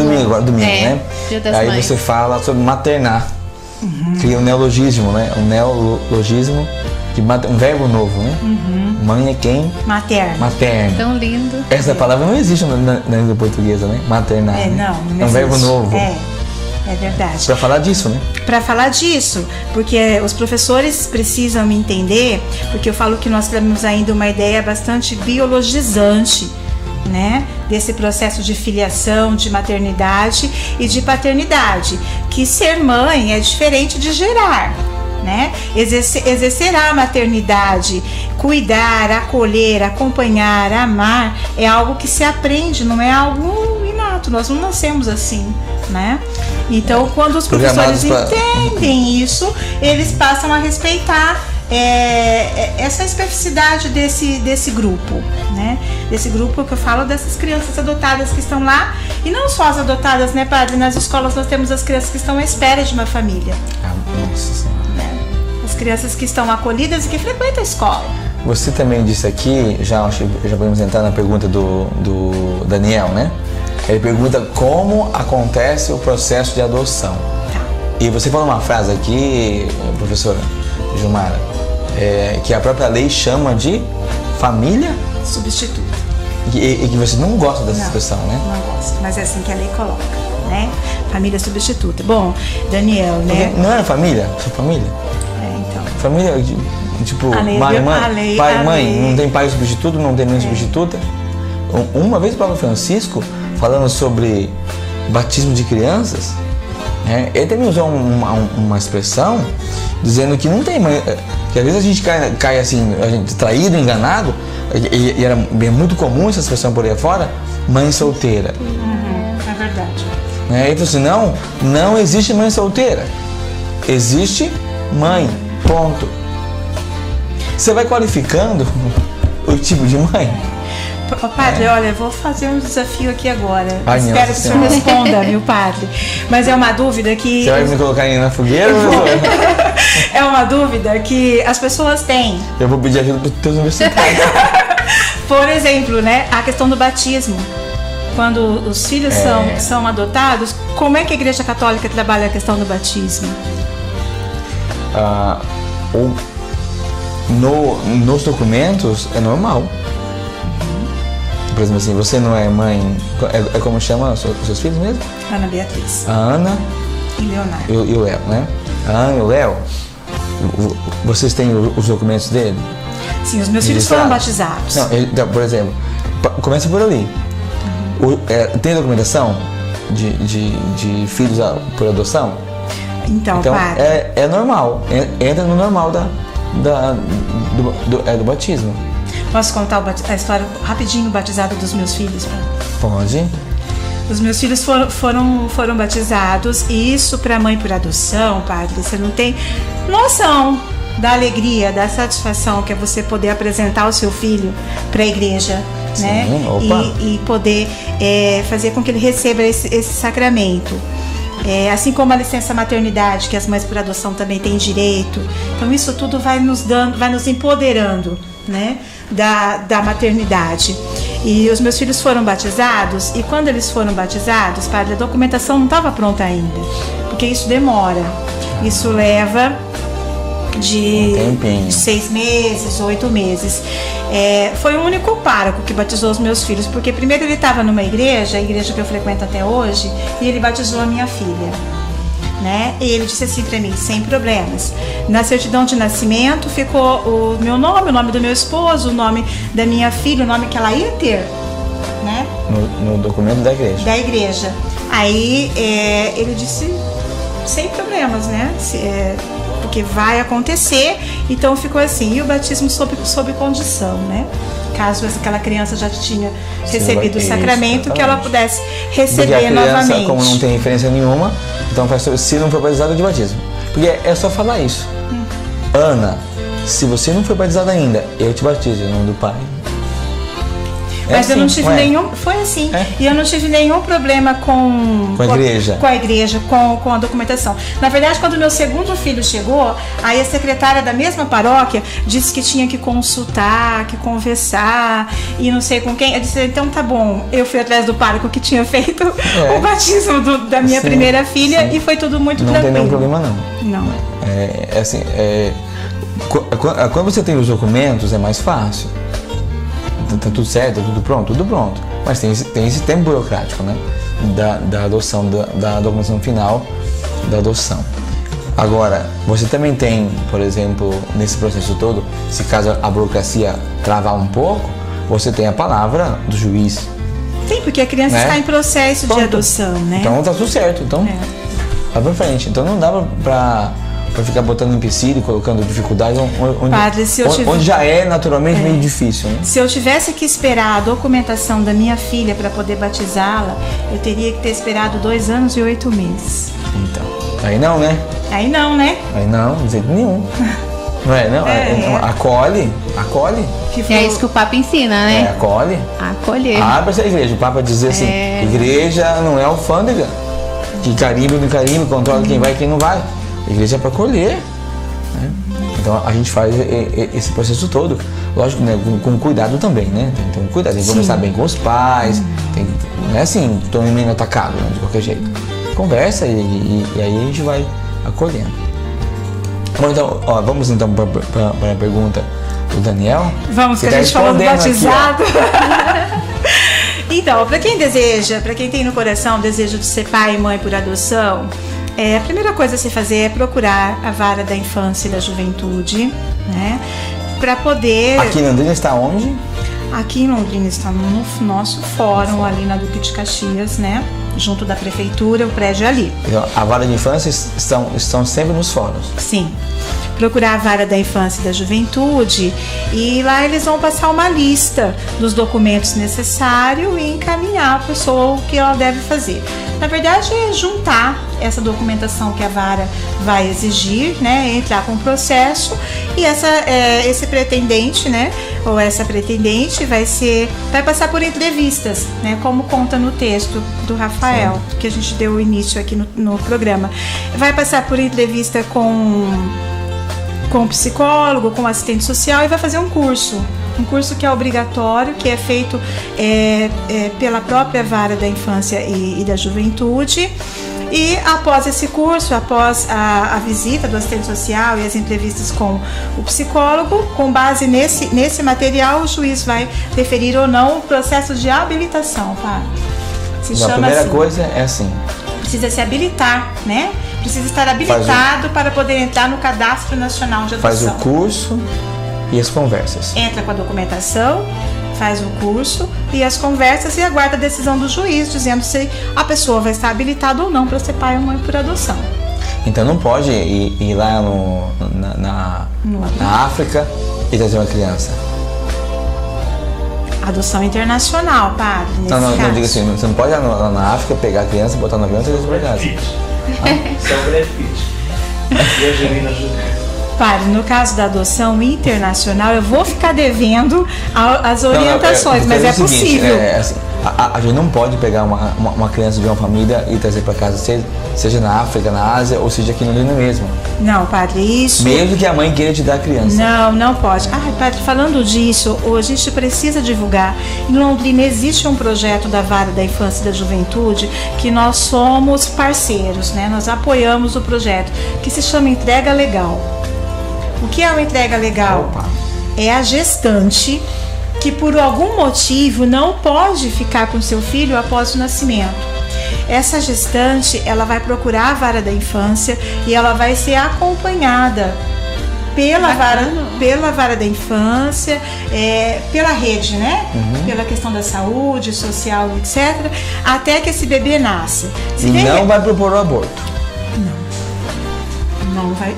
né? Dia das Aí mães. você fala sobre maternar. Cria um neologismo, né? Um neologismo de um verbo novo, né? Mãe é quem? Materna. Tão lindo. Essa palavra não existe na língua portuguesa, né? Maternar. Não é um verbo novo. É verdade. Para falar disso, né? Para falar disso, porque os professores precisam me entender, porque eu falo que nós temos ainda uma ideia bastante biologizante, né? Desse processo de filiação, de maternidade e de paternidade, que ser mãe é diferente de gerar, né? Exercer a maternidade, cuidar, acolher, acompanhar, amar, é algo que se aprende, não é algo inato, nós não nascemos assim, né? Então, quando os professores entendem isso, eles passam a respeitar essa especificidade desse grupo, né? Desse grupo que eu falo, dessas crianças adotadas que estão lá. E não só as adotadas, né, padre? Nas escolas nós temos as crianças que estão à espera de uma família. Nossa Senhora. Né? As crianças que estão acolhidas e que frequentam a escola. Você também disse aqui, já podemos entrar na pergunta do Daniel, né? Ele pergunta como acontece o processo de adoção. Tá. E você falou uma frase aqui, professora Gilmara, que a própria lei chama de família Substituta. e que você não gosta dessa expressão, né? Não gosto, mas é assim que a lei coloca, né? Família substituta. Bom, Daniel, né? Não era família? Sua família? Então. Família, tipo, Lei, pai e mãe, lei. não tem pai substituto, não tem mãe substituta. Uma vez o Papa Francisco, falando sobre batismo de crianças, né, ele também usou uma expressão dizendo que não tem mãe, que às vezes a gente cai assim, a gente traído, enganado, e era muito comum essa expressão por aí fora, mãe solteira. É verdade. Né? Ele falou assim, não existe mãe solteira, existe mãe, ponto. Você vai qualificando o tipo de mãe. Padre, olha, eu vou fazer um desafio aqui agora. Ai, Espero que o senhor responda, viu, padre? Mas é uma dúvida que... Você vai me colocar aí na fogueira? É uma dúvida que as pessoas têm. Eu vou pedir ajuda para os teus universitários. Por exemplo, né, a questão do batismo. Quando os filhos são adotados, como é que a Igreja Católica trabalha a questão do batismo? Nos documentos é normal. Por exemplo, assim, você não é mãe. É como chama seus filhos mesmo? Ana Beatriz. A Ana e Leonardo. E o Léo, né? A Ana e o Léo, vocês têm os documentos dele? Sim, os meus filhos foram batizados. Não, por exemplo, começa por ali. Tem documentação de filhos por adoção? Então padre. É normal. Entra no normal do batismo. Posso contar a história rapidinho, batizada dos meus filhos? Pode. Os meus filhos foram batizados, e isso para mãe por adoção, padre, você não tem noção da alegria, da satisfação que é você poder apresentar o seu filho para a igreja, sim, né? E poder fazer com que ele receba esse sacramento. Assim como a licença maternidade, que as mães por adoção também têm direito. Então isso tudo vai nos empoderando, né, da maternidade. E os meus filhos foram batizados, e quando eles foram batizados, padre, a documentação não estava pronta ainda, porque isso demora. Isso leva de 6 meses, 8 meses. Foi o único pároco que batizou os meus filhos, porque primeiro ele estava numa igreja, a igreja que eu frequento até hoje, e ele batizou a minha filha, né? E ele disse assim para mim, sem problemas. Na certidão de nascimento ficou o meu nome, o nome do meu esposo, o nome da minha filha, o nome que ela ia ter, né? No documento da igreja. Da igreja. Aí ele disse, sem problemas, né? Porque vai acontecer, então ficou assim. E o batismo sob condição, né? Caso aquela criança já tinha recebido o sacramento, que ela pudesse receber porque a criança, novamente. Como não tem referência nenhuma, então se não for batizada de batismo. Porque é só falar isso. Ana, se você não foi batizada ainda, eu te batizo em nome do Pai. Mas assim, eu não tive nenhum. Foi assim. E eu não tive nenhum problema com a igreja. Com a igreja, com a documentação. Na verdade, quando o meu segundo filho chegou, aí a secretária da mesma paróquia disse que tinha que consultar, que conversar, e não sei com quem. Eu disse, então tá bom. Eu fui atrás do pároco que tinha feito o batismo da minha primeira filha, e foi tudo muito tranquilo. Não tem nenhum problema, não. Não. Quando você tem os documentos, é mais fácil. Tá tudo certo, tá tudo pronto? Tudo pronto. Mas tem esse tempo burocrático, né? Da adoção, da documentação final da adoção. Agora, você também tem, por exemplo, nesse processo todo, se caso a burocracia travar um pouco, você tem a palavra do juiz. Sim, porque a criança está em processo de adoção, né? Então tá tudo certo. Então, vai pra frente. Então não dá pra ficar botando empecilho, colocando dificuldade onde já é naturalmente meio difícil, né? Se eu tivesse que esperar a documentação da minha filha para poder batizá-la, eu teria que ter esperado 2 anos e 8 meses. Então, aí não, né? Aí não, né? Aí não, de jeito nenhum. Não é, não? Acolhe. Que É isso que o Papa ensina, né? Acolhe. Acolher. Abre essa igreja. O Papa dizia assim, igreja não é alfândega. Que carimba, não carimba, controla quem vai e quem não vai. A igreja é para acolher. Né? Então a gente faz esse processo todo. Lógico, né, com cuidado também, né? Tem que ter um cuidado, tem que conversar bem com os pais. Não é assim, tô menino atacado, né, de qualquer jeito. Conversa e aí a gente vai acolhendo. Bom, então, vamos então para a pergunta do Daniel. Vamos, que a gente falou do batizado. Então, para quem tem no coração o desejo de ser pai e mãe por adoção, a primeira coisa a se fazer é procurar a vara da infância e da juventude, né? Para poder... Aqui em Londrina está onde? Aqui em Londrina está no nosso fórum, ali na Duque de Caxias, né? Junto da prefeitura, o prédio é ali. Então, a vara de infância estão sempre nos fóruns? Sim. Procurar a vara da infância e da juventude e lá eles vão passar uma lista dos documentos necessários e encaminhar a pessoa o que ela deve fazer. Na verdade é juntar essa documentação que a vara vai exigir, né, entrar com o processo e esse pretendente, né, ou essa pretendente vai passar por entrevistas, né, como conta no texto do Rafael, que a gente deu início aqui no programa. Vai passar por entrevista com psicólogo, com assistente social e vai fazer um curso que é obrigatório, que é feito pela própria vara da infância e da juventude. E após esse curso, após a visita do assistente social e as entrevistas com o psicólogo, com base nesse material, o juiz vai deferir ou não o processo de habilitação, tá? A primeira coisa é assim: precisa se habilitar, né? Precisa estar habilitado para poder entrar no Cadastro Nacional de Adoção. Faz o curso e as conversas. Entra com a documentação, faz o curso e as conversas e aguarda a decisão do juiz dizendo se a pessoa vai estar habilitada ou não para ser pai ou mãe por adoção. Então não pode ir lá na África e trazer uma criança. Adoção internacional, padre. Não diga assim, você não pode ir lá na África, pegar a criança, botar no avião e trazer para casa. Isso é o Brad Pitt. E a Angelina Jolie. Padre, no caso da adoção internacional, eu vou ficar devendo as orientações, mas é possível. Assim, a gente não pode pegar uma criança de uma família e trazer para casa, seja na África, na Ásia, ou seja aqui no Londrina mesmo. Não, padre, isso... Mesmo que a mãe queira te dar a criança. Não pode. Padre, falando disso, a gente precisa divulgar. Em Londrina existe um projeto da Vara da Infância e da Juventude que nós somos parceiros, né? Nós apoiamos o projeto, que se chama Entrega Legal. O que é uma entrega legal? É a gestante que por algum motivo não pode ficar com seu filho após o nascimento. Essa gestante, ela vai procurar a vara da infância e ela vai ser acompanhada pela vara da infância, pela rede, né? Pela questão da saúde, social, etc., até que esse bebê nasce. Não vai propor o aborto.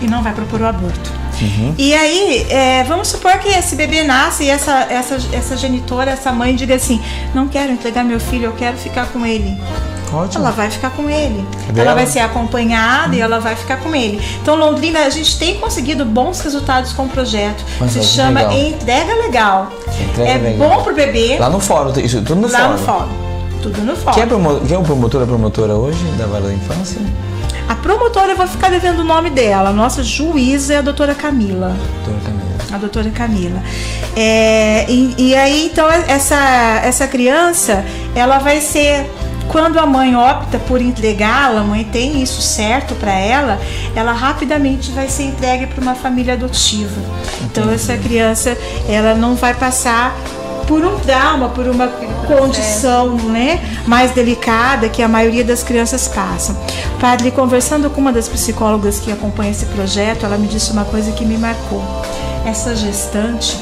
Não vai propor o aborto. E aí, vamos supor que esse bebê nasce e essa genitora, essa mãe diga assim: não quero entregar meu filho, eu quero ficar com ele. Ótimo. Ela vai ficar com ele. Ela vai ser acompanhada e ela vai ficar com ele. Então, Londrina, a gente tem conseguido bons resultados com o projeto. Se chama Entrega Legal. Bom pro bebê. Lá no fórum, isso tudo no fórum. Lá no fórum. Tudo no fórum. Quem é o promotora hoje da Vara da Infância? A promotora, eu vou ficar devendo o nome dela. A nossa juíza é a doutora Camila. A doutora Camila. E aí, então, essa criança, ela vai ser... Quando a mãe opta por entregá-la, a mãe tem isso certo para ela rapidamente vai ser entregue para uma família adotiva. Então, essa criança, ela não vai passar por um trauma, por uma condição, né, mais delicada que a maioria das crianças passam. Padre, conversando com uma das psicólogas que acompanha esse projeto, ela me disse uma coisa que me marcou. Essa gestante,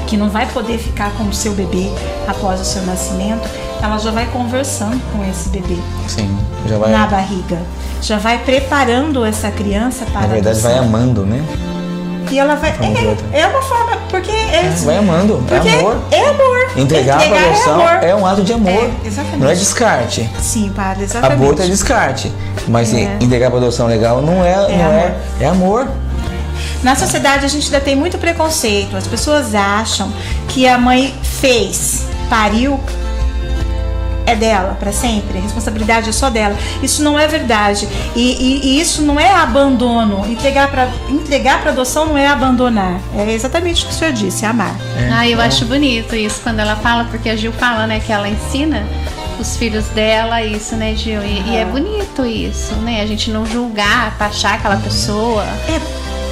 que não vai poder ficar com o seu bebê após o seu nascimento, ela já vai conversando com esse bebê. Sim, já vai... Na barriga. Já vai preparando essa criança para a adoção. Na verdade, vai amando, né? E ela vai. É uma forma, porque vai amando, porque é amor. É amor. Entregar para adoção é um ato de amor. Exatamente. Não é descarte. Sim, padre, exatamente. Aborto é descarte. Mas entregar para adoção legal não é amor. Na sociedade a gente ainda tem muito preconceito. As pessoas acham que a mãe pariu, é dela para sempre, a responsabilidade é só dela. Isso não é verdade. E isso não é abandono. Entregar para adoção não é abandonar. É exatamente o que o senhor disse, é amar. Eu acho bonito isso quando ela fala, porque a Gil fala, né, que ela ensina os filhos dela isso, né, Gil? E é bonito isso, né? A gente não julgar, taxar aquela pessoa.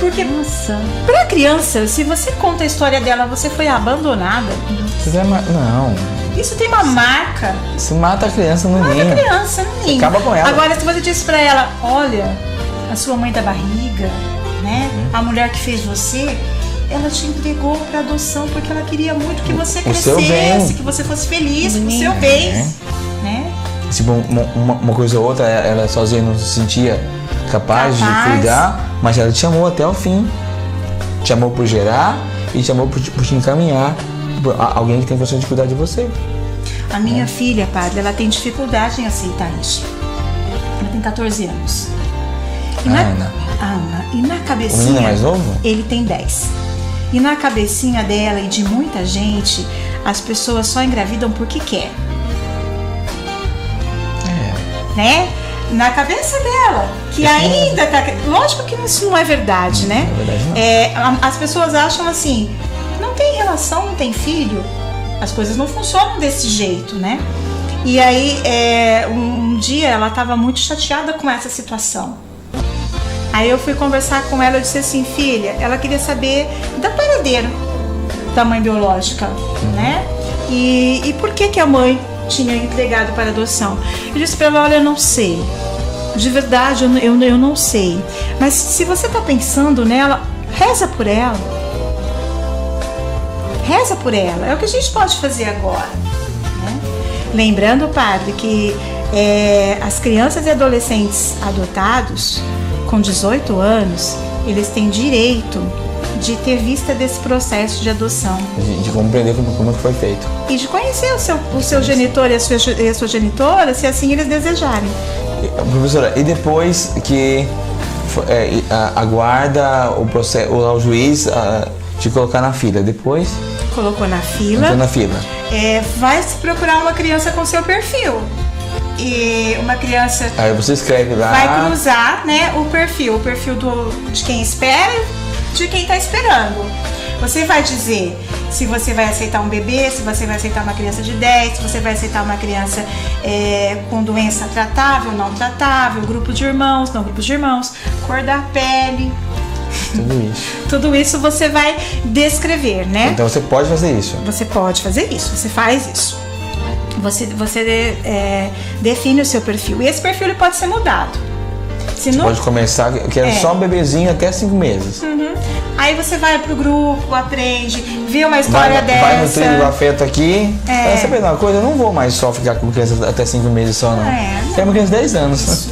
Porque, nossa, pra criança, se você conta a história dela, você foi abandonada. Não. Isso tem uma marca. Você mata a criança no ninho. Mata a criança no ninho. Acaba com ela. Agora, se você disse pra ela, olha, a sua mãe da barriga, né? A mulher que fez você, ela te entregou pra adoção porque ela queria muito que você crescesse, que você fosse feliz, o seu bem, né? Tipo, uma coisa ou outra, ela sozinha não se sentia capaz de cuidar, mas ela te amou até o fim. Te amou por gerar e te amou por te encaminhar por alguém que tem condição de cuidar de você. A minha filha, padre, ela tem dificuldade em aceitar isso. Ela tem 14 anos. E a Ana. E na cabecinha... O menino é mais novo? Ele tem 10. E na cabecinha dela e de muita gente, as pessoas só engravidam porque quer. Né? Na cabeça dela, que ainda tá... Lógico que isso não é verdade, né? Não é verdade, não. As pessoas acham assim, não tem relação, não tem filho, as coisas não funcionam desse jeito, né? E aí, um dia ela estava muito chateada com essa situação. Aí eu fui conversar com ela e disse assim, filha, ela queria saber da paradeira da mãe biológica, né? E por que a mãe tinha entregado para adoção? Eu disse para ela, olha, eu não sei. De verdade, eu não sei. Mas se você está pensando nela, reza por ela. Reza por ela. É o que a gente pode fazer agora, né? Lembrando, padre, que as crianças e adolescentes adotados com 18 anos, eles têm direito de ter vista desse processo de adoção. De compreender como foi feito. E de conhecer o seu genitor e a sua genitora, se assim eles desejarem. Professora, e depois que aguarda o processo, o juiz te colocar na fila, depois? Colocou na fila. Entrou na fila. Vai se procurar uma criança com seu perfil. E uma criança... Aí você escreve lá... Vai cruzar, né, o perfil de quem espera, de quem está esperando. Você vai dizer se você vai aceitar um bebê, se você vai aceitar uma criança de 10, se você vai aceitar uma criança com doença tratável, não tratável, grupo de irmãos, não grupos de irmãos, cor da pele. Tudo isso. Tudo isso você vai descrever, né? Então você pode fazer isso. Você pode fazer isso, você faz isso. Você define o seu perfil. E esse perfil ele pode ser mudado. Você pode começar, que é só um bebezinho até 5 meses. Uhum. Aí você vai pro grupo, aprende, vê uma história dessa. Vai no trilho do afeto aqui. Vai saber uma coisa, eu não vou mais só ficar com crianças até 5 meses só, não. Tem uma criança de 10 anos.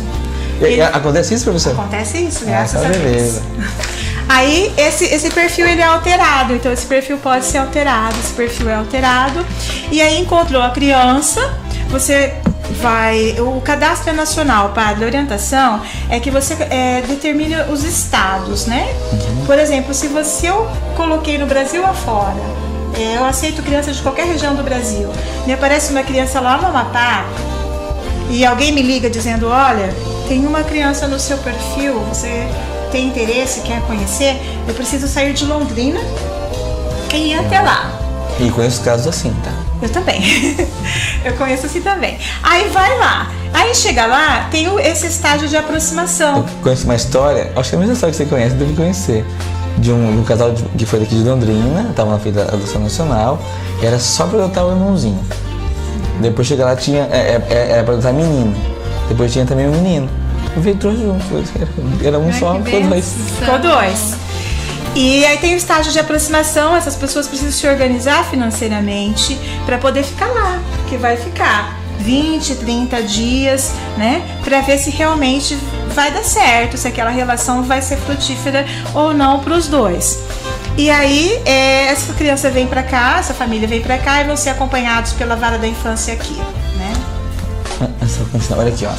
Acontece isso, professor? Acontece isso, graças a Deus. Beleza. Aí esse perfil ele é alterado, então esse perfil pode ser alterado, esse perfil é alterado. E aí encontrou a criança, você vai... O cadastro é nacional, padre, a orientação é que você determine os estados, né? Uhum. Por exemplo, se eu coloquei no Brasil afora, eu aceito crianças de qualquer região do Brasil, me aparece uma criança lá no Amapá e alguém me liga dizendo, olha, tem uma criança no seu perfil, você tem interesse, quer conhecer, eu preciso sair de Londrina e ir até lá. E conheço casos assim, tá? Eu também. Eu conheço assim também. Aí vai lá. Aí chega lá, tem esse estágio de aproximação. Eu conheço uma história, acho que é a mesma história que você conhece, deve conhecer. De um casal que foi daqui de Londrina, estava na fila da adoção nacional, e era só para adotar o irmãozinho. Depois chega lá, era para adotar menino. Depois tinha também um menino. Veio trouxe junto. Era um só, ficou 2. Ficou 2. E aí tem o estágio de aproximação, essas pessoas precisam se organizar financeiramente para poder ficar lá, que vai ficar 20, 30 dias, né? Para ver se realmente vai dar certo, se aquela relação vai ser frutífera ou não para os dois. E aí, essa criança vem para cá, essa família vem para cá e vão ser acompanhados pela vara da infância aqui, né? Olha aqui, ó.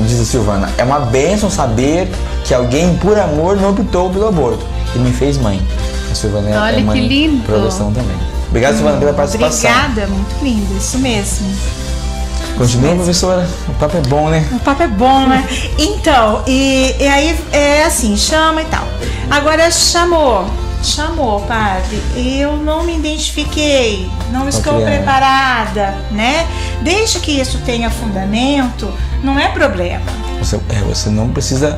Diz a Silvana, é uma bênção saber que alguém por amor não optou pelo aborto e me fez mãe. A Silvana Olha, é mãe que lindo. por adoção também. Obrigado, Silvana, pela participação. Obrigada, muito lindo, isso mesmo. Continua, professora. O papo é bom, né? O papo é bom, né? Então, e aí é assim, chama e tal. Agora chamou, padre. Eu não me identifiquei, não estou preparada, né? Desde que isso tenha fundamento, não é problema. Você não precisa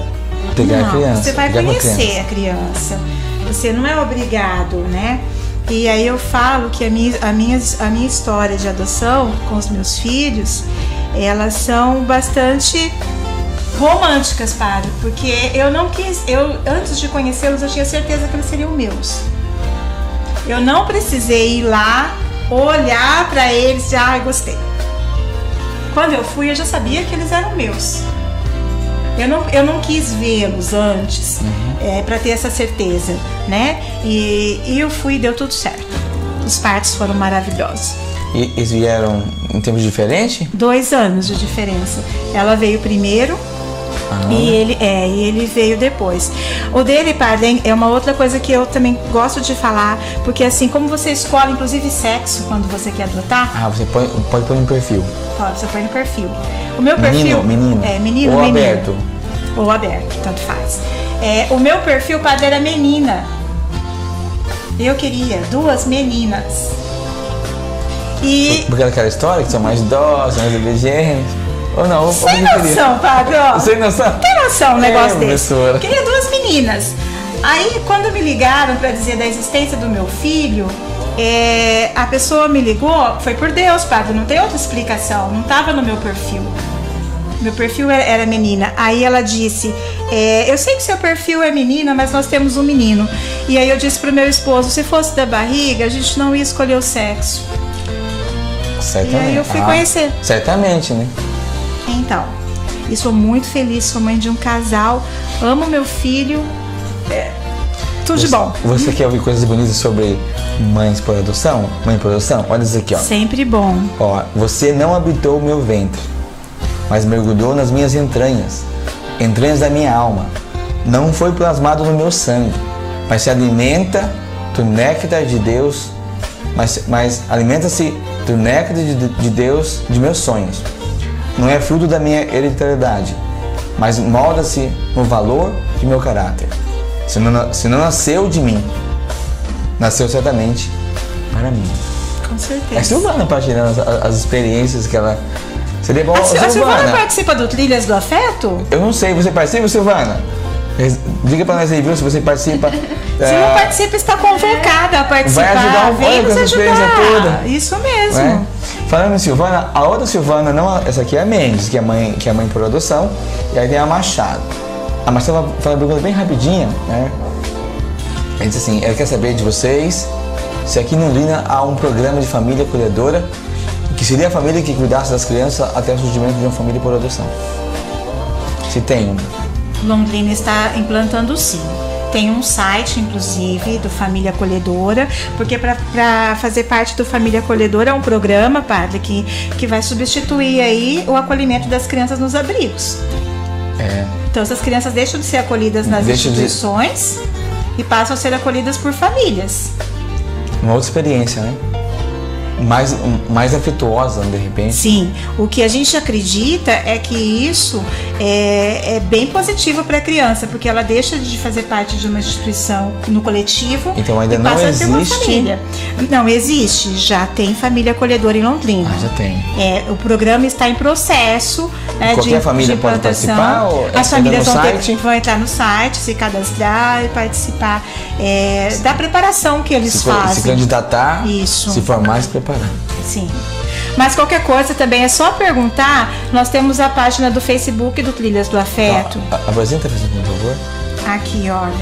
pegar a criança. Você vai conhecer a criança. Você não é obrigado, né? E aí eu falo que a minha história de adoção com os meus filhos, elas são bastante românticas, padre, porque antes de conhecê-los, eu tinha certeza que eles seriam meus. Eu não precisei ir lá, olhar para eles e gostei. Quando eu fui, eu já sabia que eles eram meus. Eu não quis vê-los antes, para ter essa certeza, né? E eu fui e deu tudo certo. Os partos foram maravilhosos. E eles vieram em tempos diferentes? 2 anos de diferença. Ela veio primeiro e ele veio depois. O dele, padre, é uma outra coisa que eu também gosto de falar, porque assim, como você escolhe inclusive sexo quando você quer adotar... Você pode pôr no perfil. Pode, você põe no perfil. O meu perfil... Menino. Menino ou menino. aberto. Ou aberto, tanto faz. O meu perfil, padre, era menina. Eu queria 2 meninas. Porque aquela história que são mais dóceis, mais obedientes. Ou não? Sem noção, padre. Sem noção? Tem noção um negócio desse? Professora. Queria 2 meninas. Aí, quando me ligaram para dizer da existência do meu filho, a pessoa me ligou, foi por Deus, padre, não tem outra explicação, não estava no meu perfil. Meu perfil era menina. Aí ela disse, eu sei que seu perfil é menina, mas nós temos um menino. E aí eu disse pro meu esposo, se fosse da barriga, a gente não ia escolher o sexo. Certamente. E aí eu fui conhecer. Certamente, né? Então, e sou muito feliz, sou mãe de um casal, amo meu filho, tudo de bom. Você quer ouvir coisas bonitas sobre mães por adoção? Mãe por adoção? Olha isso aqui, ó. Sempre bom. Ó, você não habitou o meu ventre, mas mergulhou nas minhas entranhas da minha alma. Não foi plasmado no meu sangue, mas se alimenta do néctar de Deus, mas alimenta-se do néctar de Deus de meus sonhos. Não é fruto da minha hereditariedade, mas molda-se no valor de meu caráter. Se não nasceu de mim, nasceu certamente para mim. Com certeza. É Silvana partilhando as experiências que ela... Seria bom, a Silvana participa do Trilhas do Afeto? Eu não sei, você participa, Silvana? Diga pra nós aí, viu, se você participa. Se não participa, está convocada a participar. Vai ajudar Vem nos ajudar. Toda. Isso mesmo. Falando em Silvana, a outra Silvana, não, essa aqui é a Mendes, que é mãe por adoção, e aí tem a Machado. A Machado fala uma pergunta bem rapidinha, né? Ela disse assim, ela quer saber de vocês se aqui em Londrina há um programa de família acolhedora, que seria a família que cuidasse das crianças até o surgimento de uma família por adoção. Se tem um. Londrina está implantando sim. Tem um site, inclusive, do Família Acolhedora, porque para fazer parte do Família Acolhedora é um programa, padre, que vai substituir aí o acolhimento das crianças nos abrigos. Então essas crianças deixam de ser acolhidas nas instituições e passam a ser acolhidas por famílias. Uma outra experiência, né? Mais afetuosa, de repente. Sim, o que a gente acredita é que isso é bem positivo para a criança, porque ela deixa de fazer parte de uma instituição no coletivo. Então ainda e não passa existe. A ter uma família. Não existe, já tem família acolhedora em Londrina. Já tem. O programa está em processo, né, qualquer família de pode participar? Ou as famílias no vão entrar no site, se cadastrar e participar da preparação que eles fazem. Se candidatar, isso. Se formar, se preparar. Sim. Mas qualquer coisa também é só perguntar. Nós temos a página do Facebook do Trilhas do Afeto. Apresenta, por favor. Aqui, olha.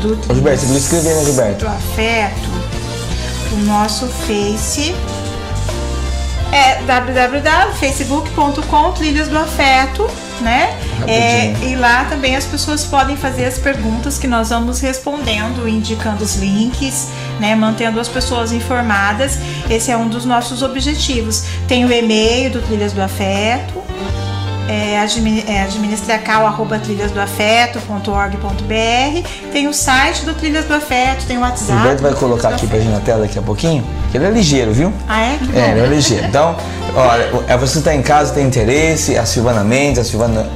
Do Ô, Gilberto, você pode escrever, né, Gilberto? Do Afeto. O nosso Face. É www.facebook.com Trilhas do Afeto, né? E lá também as pessoas podem fazer as perguntas que nós vamos respondendo, indicando os links, né? Mantendo as pessoas informadas. Esse é um dos nossos objetivos. Tem o e-mail do Trilhas do Afeto, administracal@trilhasdoafeto.org.br. Tem o site do Trilhas do Afeto, tem o WhatsApp. O Roberto vai colocar aqui pra gente na tela daqui a pouquinho, que ele é ligeiro, viu? Ah, é? Ele é ligeiro. Então, olha, você está em casa, tem interesse, a Silvana Mendes, a Silvana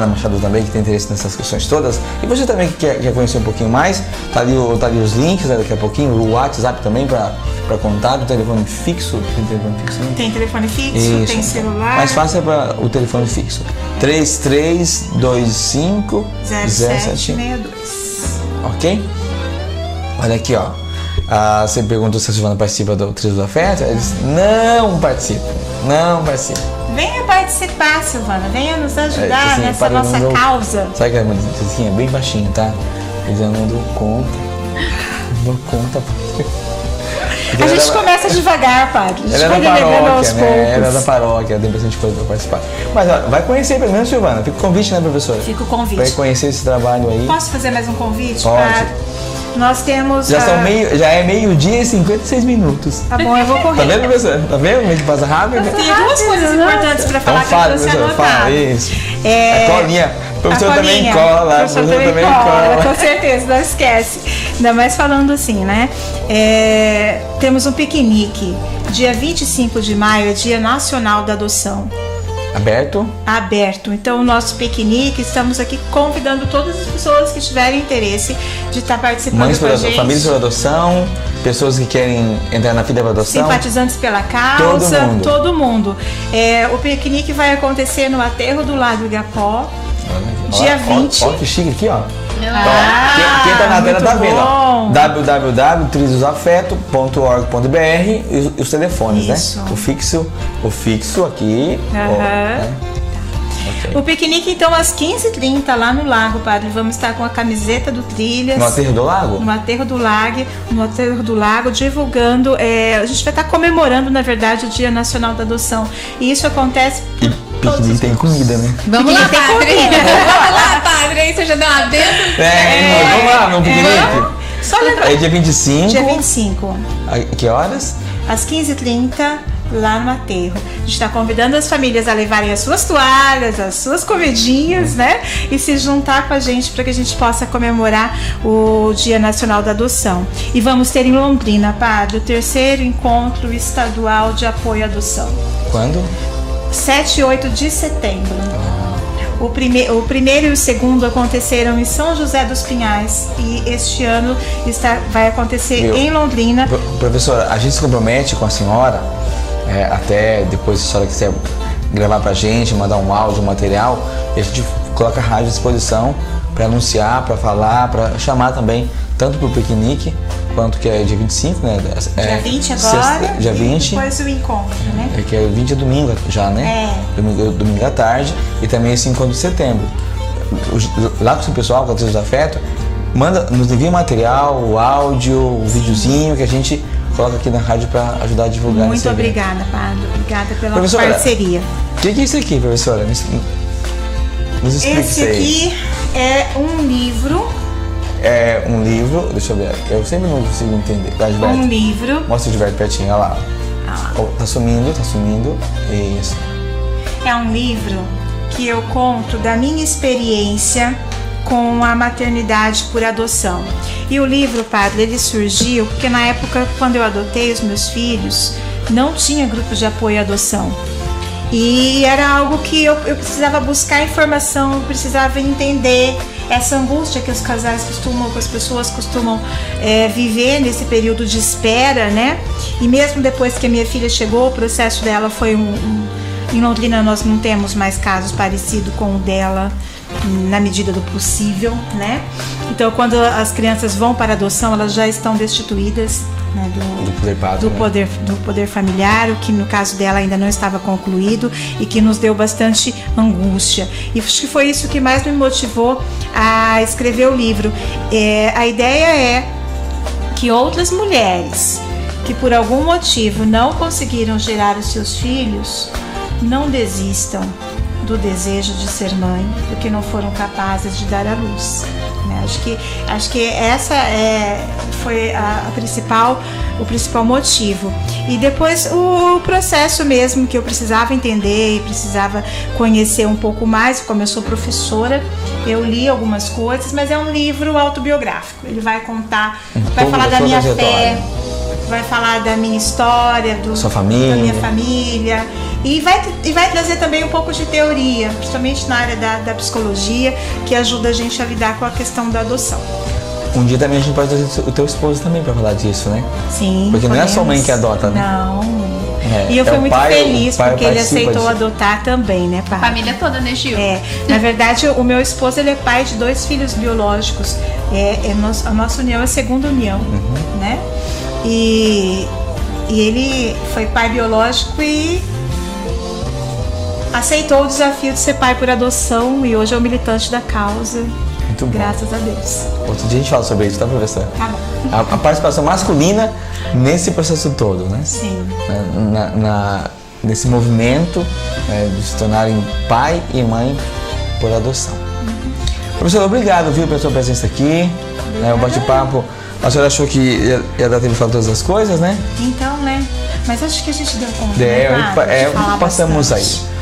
Machado também, que tem interesse nessas questões todas. E você também que quer conhecer um pouquinho mais, tá ali os links, né, daqui a pouquinho, o WhatsApp também para contato, o telefone fixo. Tem telefone fixo, né? Tem telefone fixo, Isso. tem celular. Mais fácil é para o telefone fixo. 3325 0762. Ok? Olha aqui, ó. Você perguntou se a Silvana participa do Trilhas do Afeto. Ela disse, não participa. Venha participar, Silvana. Venha nos ajudar assim, nessa nossa causa. Sabe que é assim, é bem baixinho, tá? Eu já não dou conta. Não dou conta. A gente começa devagar, padre. A gente vai delegando aos poucos. Ela é da paróquia, tem bastante coisa pra participar. Mas ó, vai conhecer pelo menos, Silvana. Fica o convite, né, professora? Fica o convite. Vai conhecer esse trabalho aí. Posso fazer mais um convite? Pode. Nós temos. Já é meio-dia e 56 minutos. Tá bom, eu vou correr. Tá vendo, professora? Tá vendo? A gente passa rápido. Tem duas coisas importantes pra falar Então fala, que você professora. anotar. Fala, isso. A colinha. O professor também cola. Professor também cola. Com certeza, não esquece. Ainda mais falando assim, né? Temos um piquenique. Dia 25 de maio é Dia Nacional da Adoção. Aberto. Então, o nosso piquenique, estamos aqui convidando todas as pessoas que tiverem interesse de estar participando com a gente. Famílias por adoção, pessoas que querem entrar na fila para adoção. Simpatizantes pela causa, todo mundo. O piquenique vai acontecer no Aterro do Lago Igapó, dia 20. Olha que chique aqui, ó. Quem tá na tela tá vendo, ó. www.trilhasdoafeto.org.br e os telefones, isso, né? O fixo aqui. Okay. O piquenique, então, às 15h30, lá no Lago, padre. Vamos estar com a camiseta do Trilhas. No Aterro do Lago? No Aterro do Lago, divulgando. A gente vai estar comemorando, na verdade, o Dia Nacional da Adoção. E isso acontece. Piquenique tem comida, né? Vamos lá, padre. Vamos lá, padre. Aí você já deu uma dentro. Vamos lá, no piquenique. Só lembrar. É dia 25. Dia 25. Que horas? Às 15h30. Lá no aterro. A gente está convidando as famílias a levarem as suas toalhas, as suas comidinhas, né? E se juntar com a gente para que a gente possa comemorar o Dia Nacional da Adoção. E vamos ter em Londrina, padre, o 3º encontro estadual de apoio à adoção. Quando? 7 e 8 de setembro. O primeiro e o segundo aconteceram em São José dos Pinhais e este ano vai acontecer em Londrina. Professora, a gente se compromete com a senhora. Até depois, se a senhora quiser gravar pra gente, mandar um áudio, um material, e a gente coloca a rádio à disposição para anunciar, para falar, para chamar também, tanto pro piquenique, quanto que é dia 25, né? Dia 20 agora, dia 20. E depois o encontro, né? Que é 20 é domingo já, né? Domingo à tarde, e também esse encontro de setembro. Lá com o pessoal, com a Trilhas do Afeto, nos envia o material, o áudio, o videozinho que a gente coloca aqui na rádio para ajudar a divulgar. Muito obrigada, padre. Obrigada pela parceria. O que é isso aqui, professora? Nos explique. Esse aqui é um livro. É um livro, deixa eu ver, eu sempre não consigo entender. Um livro. Mostra o Gilberto pertinho, olha lá. Tá sumindo. Isso. É um livro que eu conto da minha experiência com a maternidade por adoção. E o livro, padre, ele surgiu porque na época, quando eu adotei os meus filhos, não tinha grupo de apoio à adoção. E era algo que eu precisava buscar informação, eu precisava entender essa angústia que os casais costumam, que as pessoas costumam viver nesse período de espera, né? E mesmo depois que a minha filha chegou, o processo dela foi em Londrina nós não temos mais casos parecidos com o dela, na medida do possível, né? Então, quando as crianças vão para a adoção, elas já estão destituídas, né, do poder familiar, o que no caso dela ainda não estava concluído e que nos deu bastante angústia. E acho que foi isso que mais me motivou a escrever o livro. A ideia é que outras mulheres que por algum motivo não conseguiram gerar os seus filhos, não desistam do desejo de ser mãe, porque não foram capazes de dar à luz. Né? Acho que essa foi o principal motivo. E depois o processo mesmo, que eu precisava entender e precisava conhecer um pouco mais. Como eu sou professora, eu li algumas coisas, mas é um livro autobiográfico. Ele vai contar, vai falar da minha fé, vai falar da minha história, da minha família. E vai trazer também um pouco de teoria, principalmente na área da psicologia, que ajuda a gente a lidar com a questão da adoção. Um dia também a gente pode trazer o teu esposo também para falar disso, né? Sim. Porque não é só mãe que adota, né? Não. E eu fui muito feliz porque ele aceitou adotar também, né, pai? Família toda, né, Gil? Na verdade, o meu esposo, ele é pai de 2 filhos biológicos. A nossa união é a segunda união, né? E ele foi pai biológico e aceitou o desafio de ser pai por adoção e hoje é um militante da causa. Muito bom. Graças a Deus. Outro dia a gente fala sobre isso, tá, professora? Tá bom. A participação masculina nesse processo todo, né? Sim. Nesse movimento de se tornarem pai e mãe por adoção. Professora, obrigado, viu, pela sua presença aqui. O bate-papo. A senhora achou que ia dar tempo de falar todas as coisas, né? Então, né? Mas acho que a gente deu conta. Passamos bastante. aí.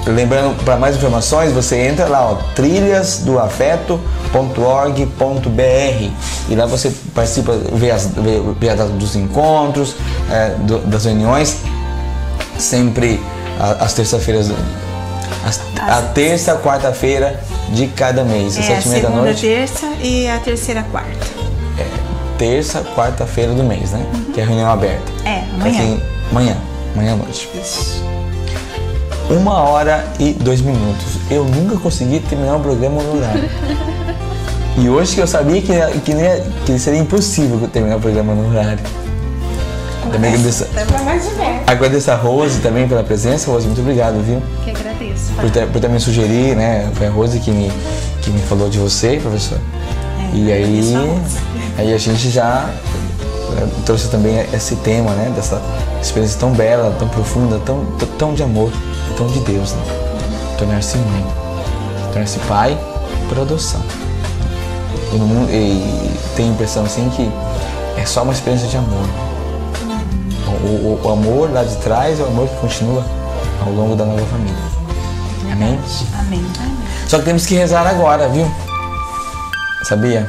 Lembrando, para mais informações, você entra lá, trilhasdoafeto.org.br e lá você participa, vê a data dos encontros, das reuniões, sempre às terça-feiras, a terça, quarta-feira de cada mês, às 7h30 da noite. Segunda, terça e a terceira, quarta. Terça, quarta-feira do mês, né? Que é a reunião aberta. Amanhã à noite. Isso. 1h02. Eu nunca consegui terminar o programa no horário. E hoje que eu sabia que seria impossível terminar o programa no horário. Também agradeço a Rose também pela presença. Rose, muito obrigado, viu? Que agradeço. Por também sugerir, né? Foi a Rose que me falou de você, professor. E aí a gente já trouxe também esse tema, né? Dessa experiência tão bela, tão profunda, tão de amor, tão de Deus, né? Tornar-se mãe, tornar-se pai por adoção. E tenho a impressão assim que é só uma experiência de amor. O amor lá de trás é o amor que continua ao longo da nova família. Amém? Amém. Só que temos que rezar agora, viu? Sabia?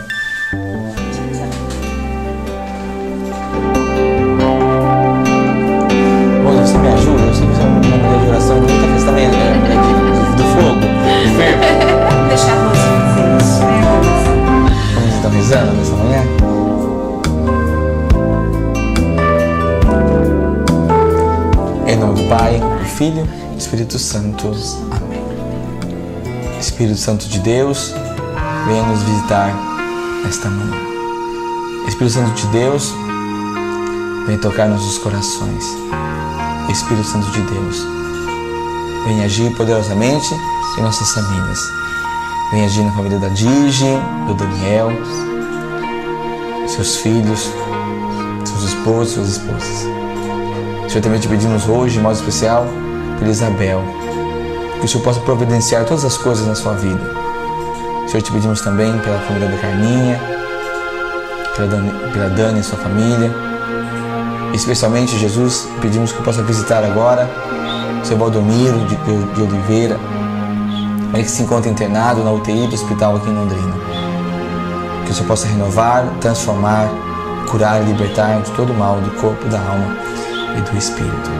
Você me ajuda? Eu sei que você é uma mulher de oração, muita festa também do fogo, do fervo. Deixa a Rose fazer isso, né? Vocês estão rezando nessa manhã? Em nome do Pai, do Filho e do Espírito Santo. Amém. Espírito Santo de Deus, venha nos visitar nesta manhã. Espírito Santo de Deus, venha tocar nossos corações. Espírito Santo de Deus, venha agir poderosamente em nossas famílias. Venha agir na família da Digi, do Daniel, seus filhos, seus esposos, suas esposas. Senhor, também te pedimos hoje, de modo especial, por Isabel, que o Senhor possa providenciar todas as coisas na sua vida. Senhor, te pedimos também pela família da Carminha, pela Dani e sua família. Especialmente, Jesus, pedimos que possa visitar agora o seu Valdomiro de Oliveira, ele que se encontra internado na UTI do hospital aqui em Londrina. Que o Senhor possa renovar, transformar, curar e libertar de todo o mal do corpo, da alma e do espírito.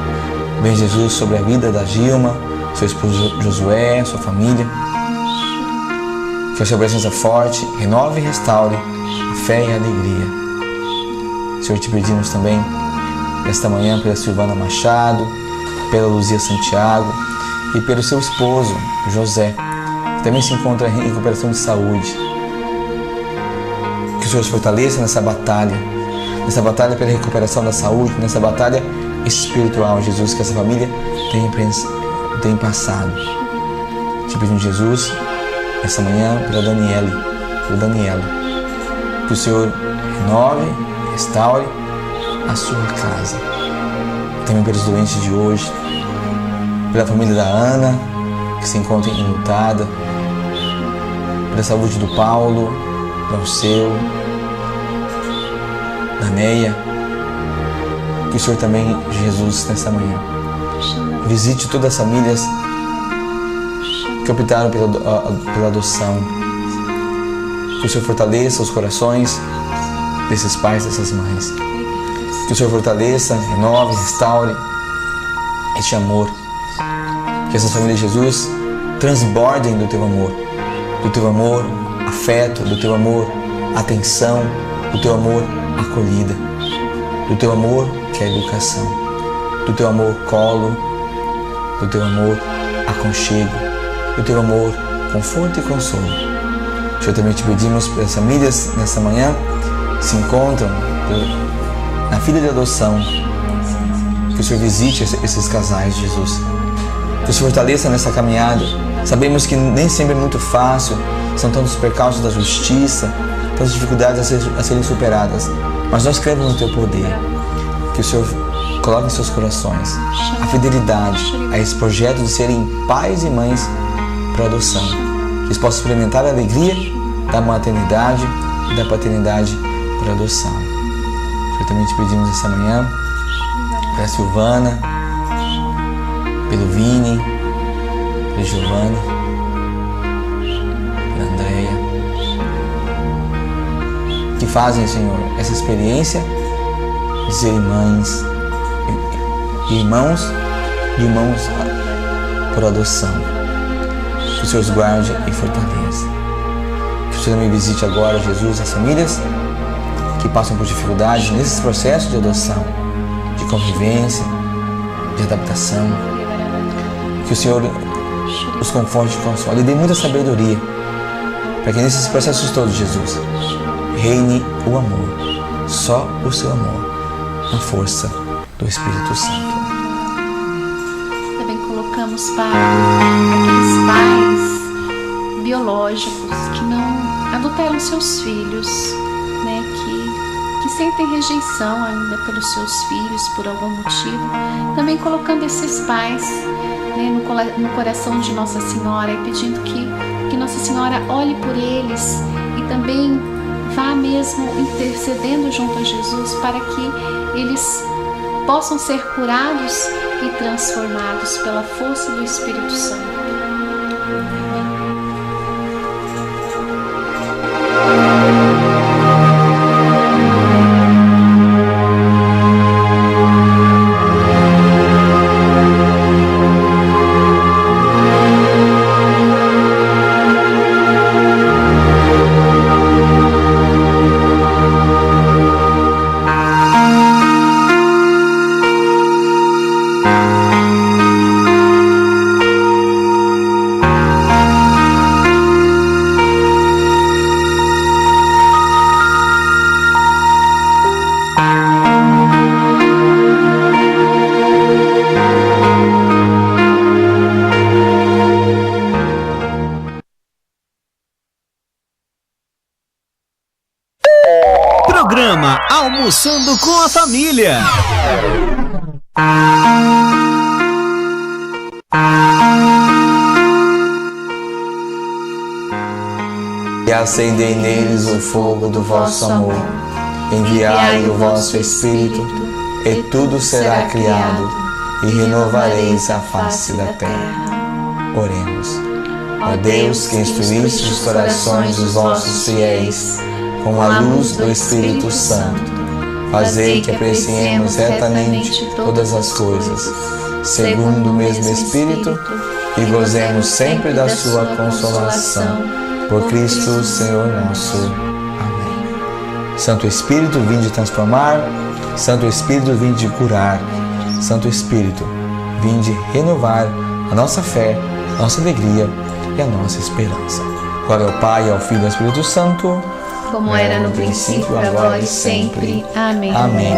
Vem, Jesus, sobre a vida da Gilma, seu esposo Josué, sua família. Que a sua presença forte renove e restaure a fé e a alegria. Senhor, te pedimos também nesta manhã pela Silvana Machado, pela Luzia Santiago e pelo seu esposo, José, que também se encontra em recuperação de saúde. Que o Senhor os fortaleça nessa batalha pela recuperação da saúde, nessa batalha espiritual, Jesus, que essa família tem passado. Te pedimos, Jesus, essa manhã pela Daniela, que o Senhor renove, restaure a sua casa. Também pelos doentes de hoje, pela família da Ana, que se encontra enlutada, pela saúde do Paulo, do Alceu, da Neia. Que o Senhor também, Jesus, nessa manhã, visite todas as famílias que optaram pela adoção. Que o Senhor fortaleça os corações desses pais, dessas mães. Que o Senhor fortaleça, renove, restaure este amor. Que essas famílias de Jesus transbordem do Teu amor, afeto, do Teu amor, atenção, do Teu amor, acolhida, do Teu amor, que é educação, do Teu amor, colo, do Teu amor, aconchego, do Teu amor, conforto e consolo. Senhor, também te pedimos para as famílias nessa manhã que se encontram na fila de adoção, que o Senhor visite esses casais, Jesus. Que o Senhor fortaleça nessa caminhada. Sabemos que nem sempre é muito fácil, são tantos percalços da justiça, tantas dificuldades a serem superadas, mas nós cremos no Teu poder. Que o Senhor coloque em seus corações a fidelidade a esse projeto de serem pais e mães para adoção. Que eles possam experimentar a alegria da maternidade e da paternidade por adoção. Eu também te pedimos essa manhã pela Silvana, pelo Vini, pela Giovanni, pela Andréia, que fazem, Senhor, essa experiência de serem mães, irmãos por adoção. Que o Senhor os guarde e fortaleça. Que o Senhor me visite agora, Jesus, as famílias que passam por dificuldades nesses processos de adoção, de convivência, de adaptação. Que o Senhor os conforte e console e dê muita sabedoria para que nesses processos todos, Jesus, reine o amor, só o Seu amor, na força do Espírito Santo. Também colocamos para aqueles pais biológicos que não adotaram seus filhos, né, que sentem rejeição ainda pelos seus filhos por algum motivo. Também colocando esses pais, né, no coração de Nossa Senhora e pedindo que Nossa Senhora olhe por eles e também vá mesmo intercedendo junto a Jesus para que eles possam ser curados e transformados pela força do Espírito Santo. Programa Almoçando com a Família. E acendei neles o fogo do vosso amor. Enviai o vosso Espírito, e tudo será criado, e renovareis a face da terra. Oremos. Ó Deus, que instruíste os corações dos vossos fiéis com a luz do Espírito Santo, fazei que apreciemos retamente todas as coisas, segundo o mesmo Espírito, e gozemos sempre da sua consolação. Por Cristo, Senhor nosso. Amém. Santo Espírito, vinde transformar. Santo Espírito, vinde curar. Santo Espírito, vinde renovar a nossa fé, a nossa alegria e a nossa esperança. Glória ao Pai, ao Filho e ao Espírito Santo, como era no princípio, agora e sempre. Amém. Amém.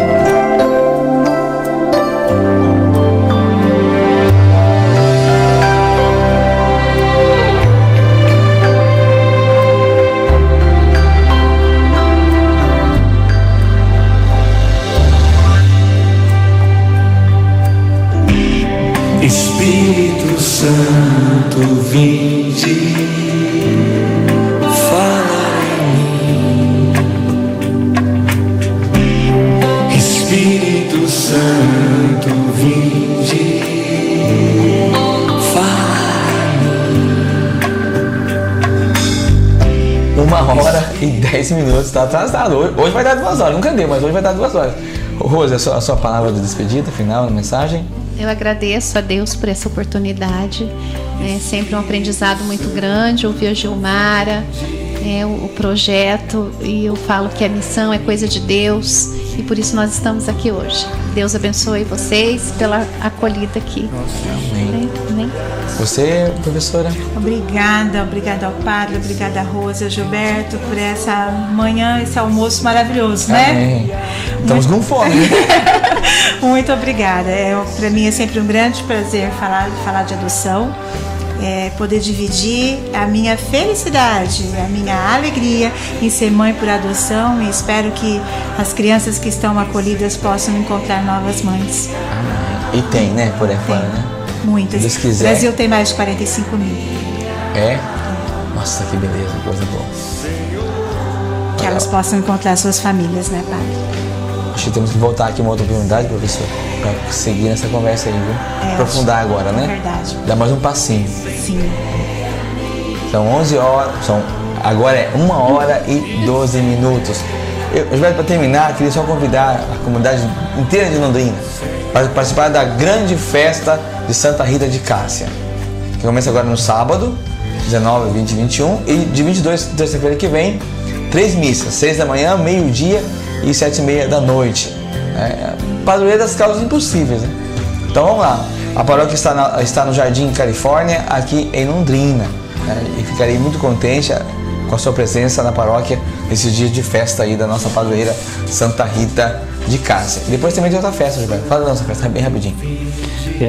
Espírito Santo, vinde, fala em mim. Espírito Santo, vinde, fala em mim. 1h10, tá atrasado. Hoje vai dar 2 horas, nunca deu, mas hoje vai dar 2 horas. Rose, a sua palavra de despedida final, a mensagem? Eu agradeço a Deus por essa oportunidade. É sempre um aprendizado muito grande ouvir a Gilmara, o projeto, e eu falo que a missão é coisa de Deus e por isso nós estamos aqui hoje. Deus abençoe vocês pela acolhida aqui. Amém. Amém. Você, professora? Obrigada ao Padre, obrigada a Rosa, Gilberto, por essa manhã, esse almoço maravilhoso, né? Amém. Estamos com fome. Muito obrigada. Para mim é sempre um grande prazer falar de adoção, poder dividir a minha felicidade, a minha alegria em ser mãe por adoção, e espero que as crianças que estão acolhidas possam encontrar novas mães. Amém. E tem, né? Por aí fora, né? Muitas. Se Deus quiser. O Brasil tem mais de 45 mil. É? Nossa, que beleza, coisa boa. Que elas possam encontrar suas famílias, né, Padre? Acho que temos que voltar aqui uma outra oportunidade, professor, para seguir nessa conversa aí, viu? Aprofundar agora, né? Verdade. Dar mais um passinho. Sim. São 11 horas, agora é 1h12. Para terminar, queria só convidar a comunidade inteira de Londrina para participar da grande festa de Santa Rita de Cássia, que começa agora no sábado, 19, 20 e 21, e de 22, terça-feira que vem, 3 missas, 6 da manhã, meio-dia e 7h30 da noite. Padroeira das causas impossíveis, né? Então vamos lá. A paróquia está no Jardim Califórnia, aqui em Londrina, né? E ficarei muito contente com a sua presença na paróquia nesses dias de festa aí da nossa padroeira Santa Rita de Cássia. E depois também tem outra festa, Gilberto. Fala da nossa festa bem rapidinho.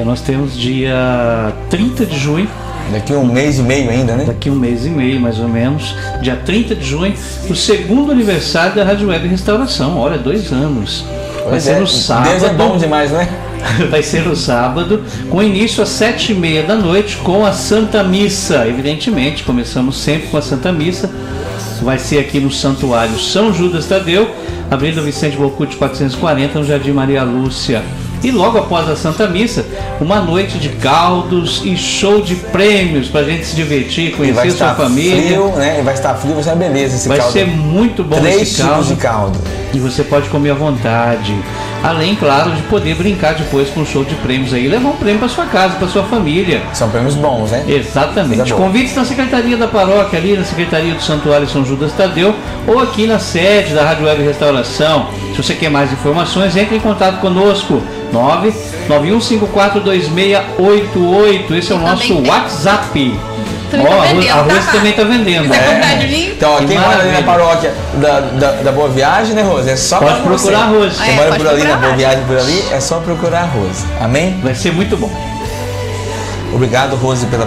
Nós temos dia 30 de junho. Daqui 1 mês e meio ainda, né? Daqui 1 mês e meio, mais ou menos. Dia 30 de junho, o 2º aniversário da Rádio Web Restauração. Olha, 2 anos. Vai ser no sábado. Deus é bom demais, né? Vai ser no sábado, com início às 7h30 da noite, com a Santa Missa. Evidentemente, começamos sempre com a Santa Missa. Vai ser aqui no Santuário São Judas Tadeu, Avenida Vicente Bocucci 440, no Jardim Maria Lúcia. E logo após a Santa Missa, uma noite de caldos e show de prêmios pra gente se divertir, conhecer sua família. Frio, né? Vai estar frio, vai ser uma beleza esse caldo. Vai ser muito bom 3 esse caldo. tipos de caldo. E você pode comer à vontade. Além, claro, de poder brincar depois com o show de prêmios aí, levar um prêmio para sua casa, para sua família. São prêmios bons, né? Exatamente. Convites na Secretaria da Paróquia, ali na Secretaria do Santuário São Judas Tadeu, ou aqui na sede da Rádio Web Restauração. Se você quer mais informações, entre em contato conosco. 991542688. Esse é o nosso WhatsApp. A Rose também está vendendo. Então, quem mora ali na paróquia da Boa Viagem, né, Rose? É só pode procurar a Rose. Quem mora por ali na Boa Viagem, por ali, é só procurar a Rose. Amém? Vai ser muito bom. Obrigado, Rose, pela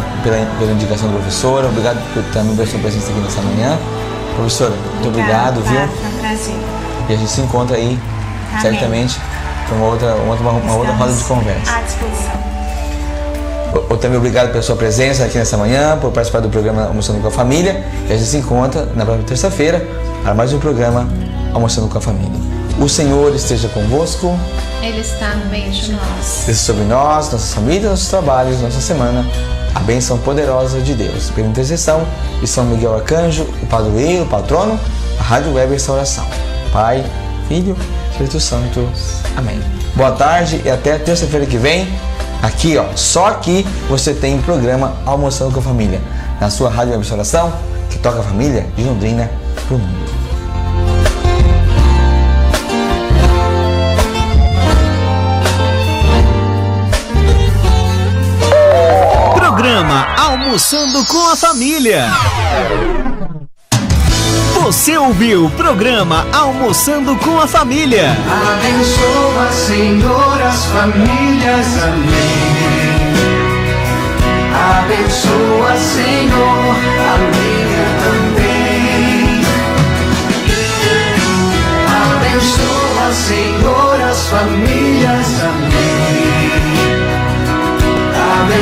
indicação do professor. Obrigado também pela sua presença aqui nessa manhã. Professora, muito obrigado, viu? É um prazer. E a gente se encontra aí, certamente, para uma outra roda de conversa. À disposição. Eu também obrigado pela sua presença aqui nessa manhã, por participar do programa Almoçando com a Família. E a gente se encontra na próxima terça-feira para mais um programa Almoçando com a Família. O Senhor esteja convosco. Ele está no meio de nós. Desça sobre nós, nossas famílias, nossos trabalhos, nossa semana, a bênção poderosa de Deus. Pela intercessão de São Miguel Arcanjo, o padroeiro, o patrono, a Rádio Web Restauração. Pai, Filho, Espírito Santo. Amém. Boa tarde e até terça-feira que vem. Aqui, só aqui você tem o programa Almoçando com a Família, na sua Rádio Web Restauração, que toca a família de Londrina pro mundo. Programa Almoçando com a Família. Você ouviu o programa Almoçando com a Família. Abençoa, Senhor, as famílias, amém. Abençoa, Senhor, a minha também. Abençoa, Senhor, as famílias, amém.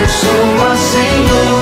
abençoa, Senhor.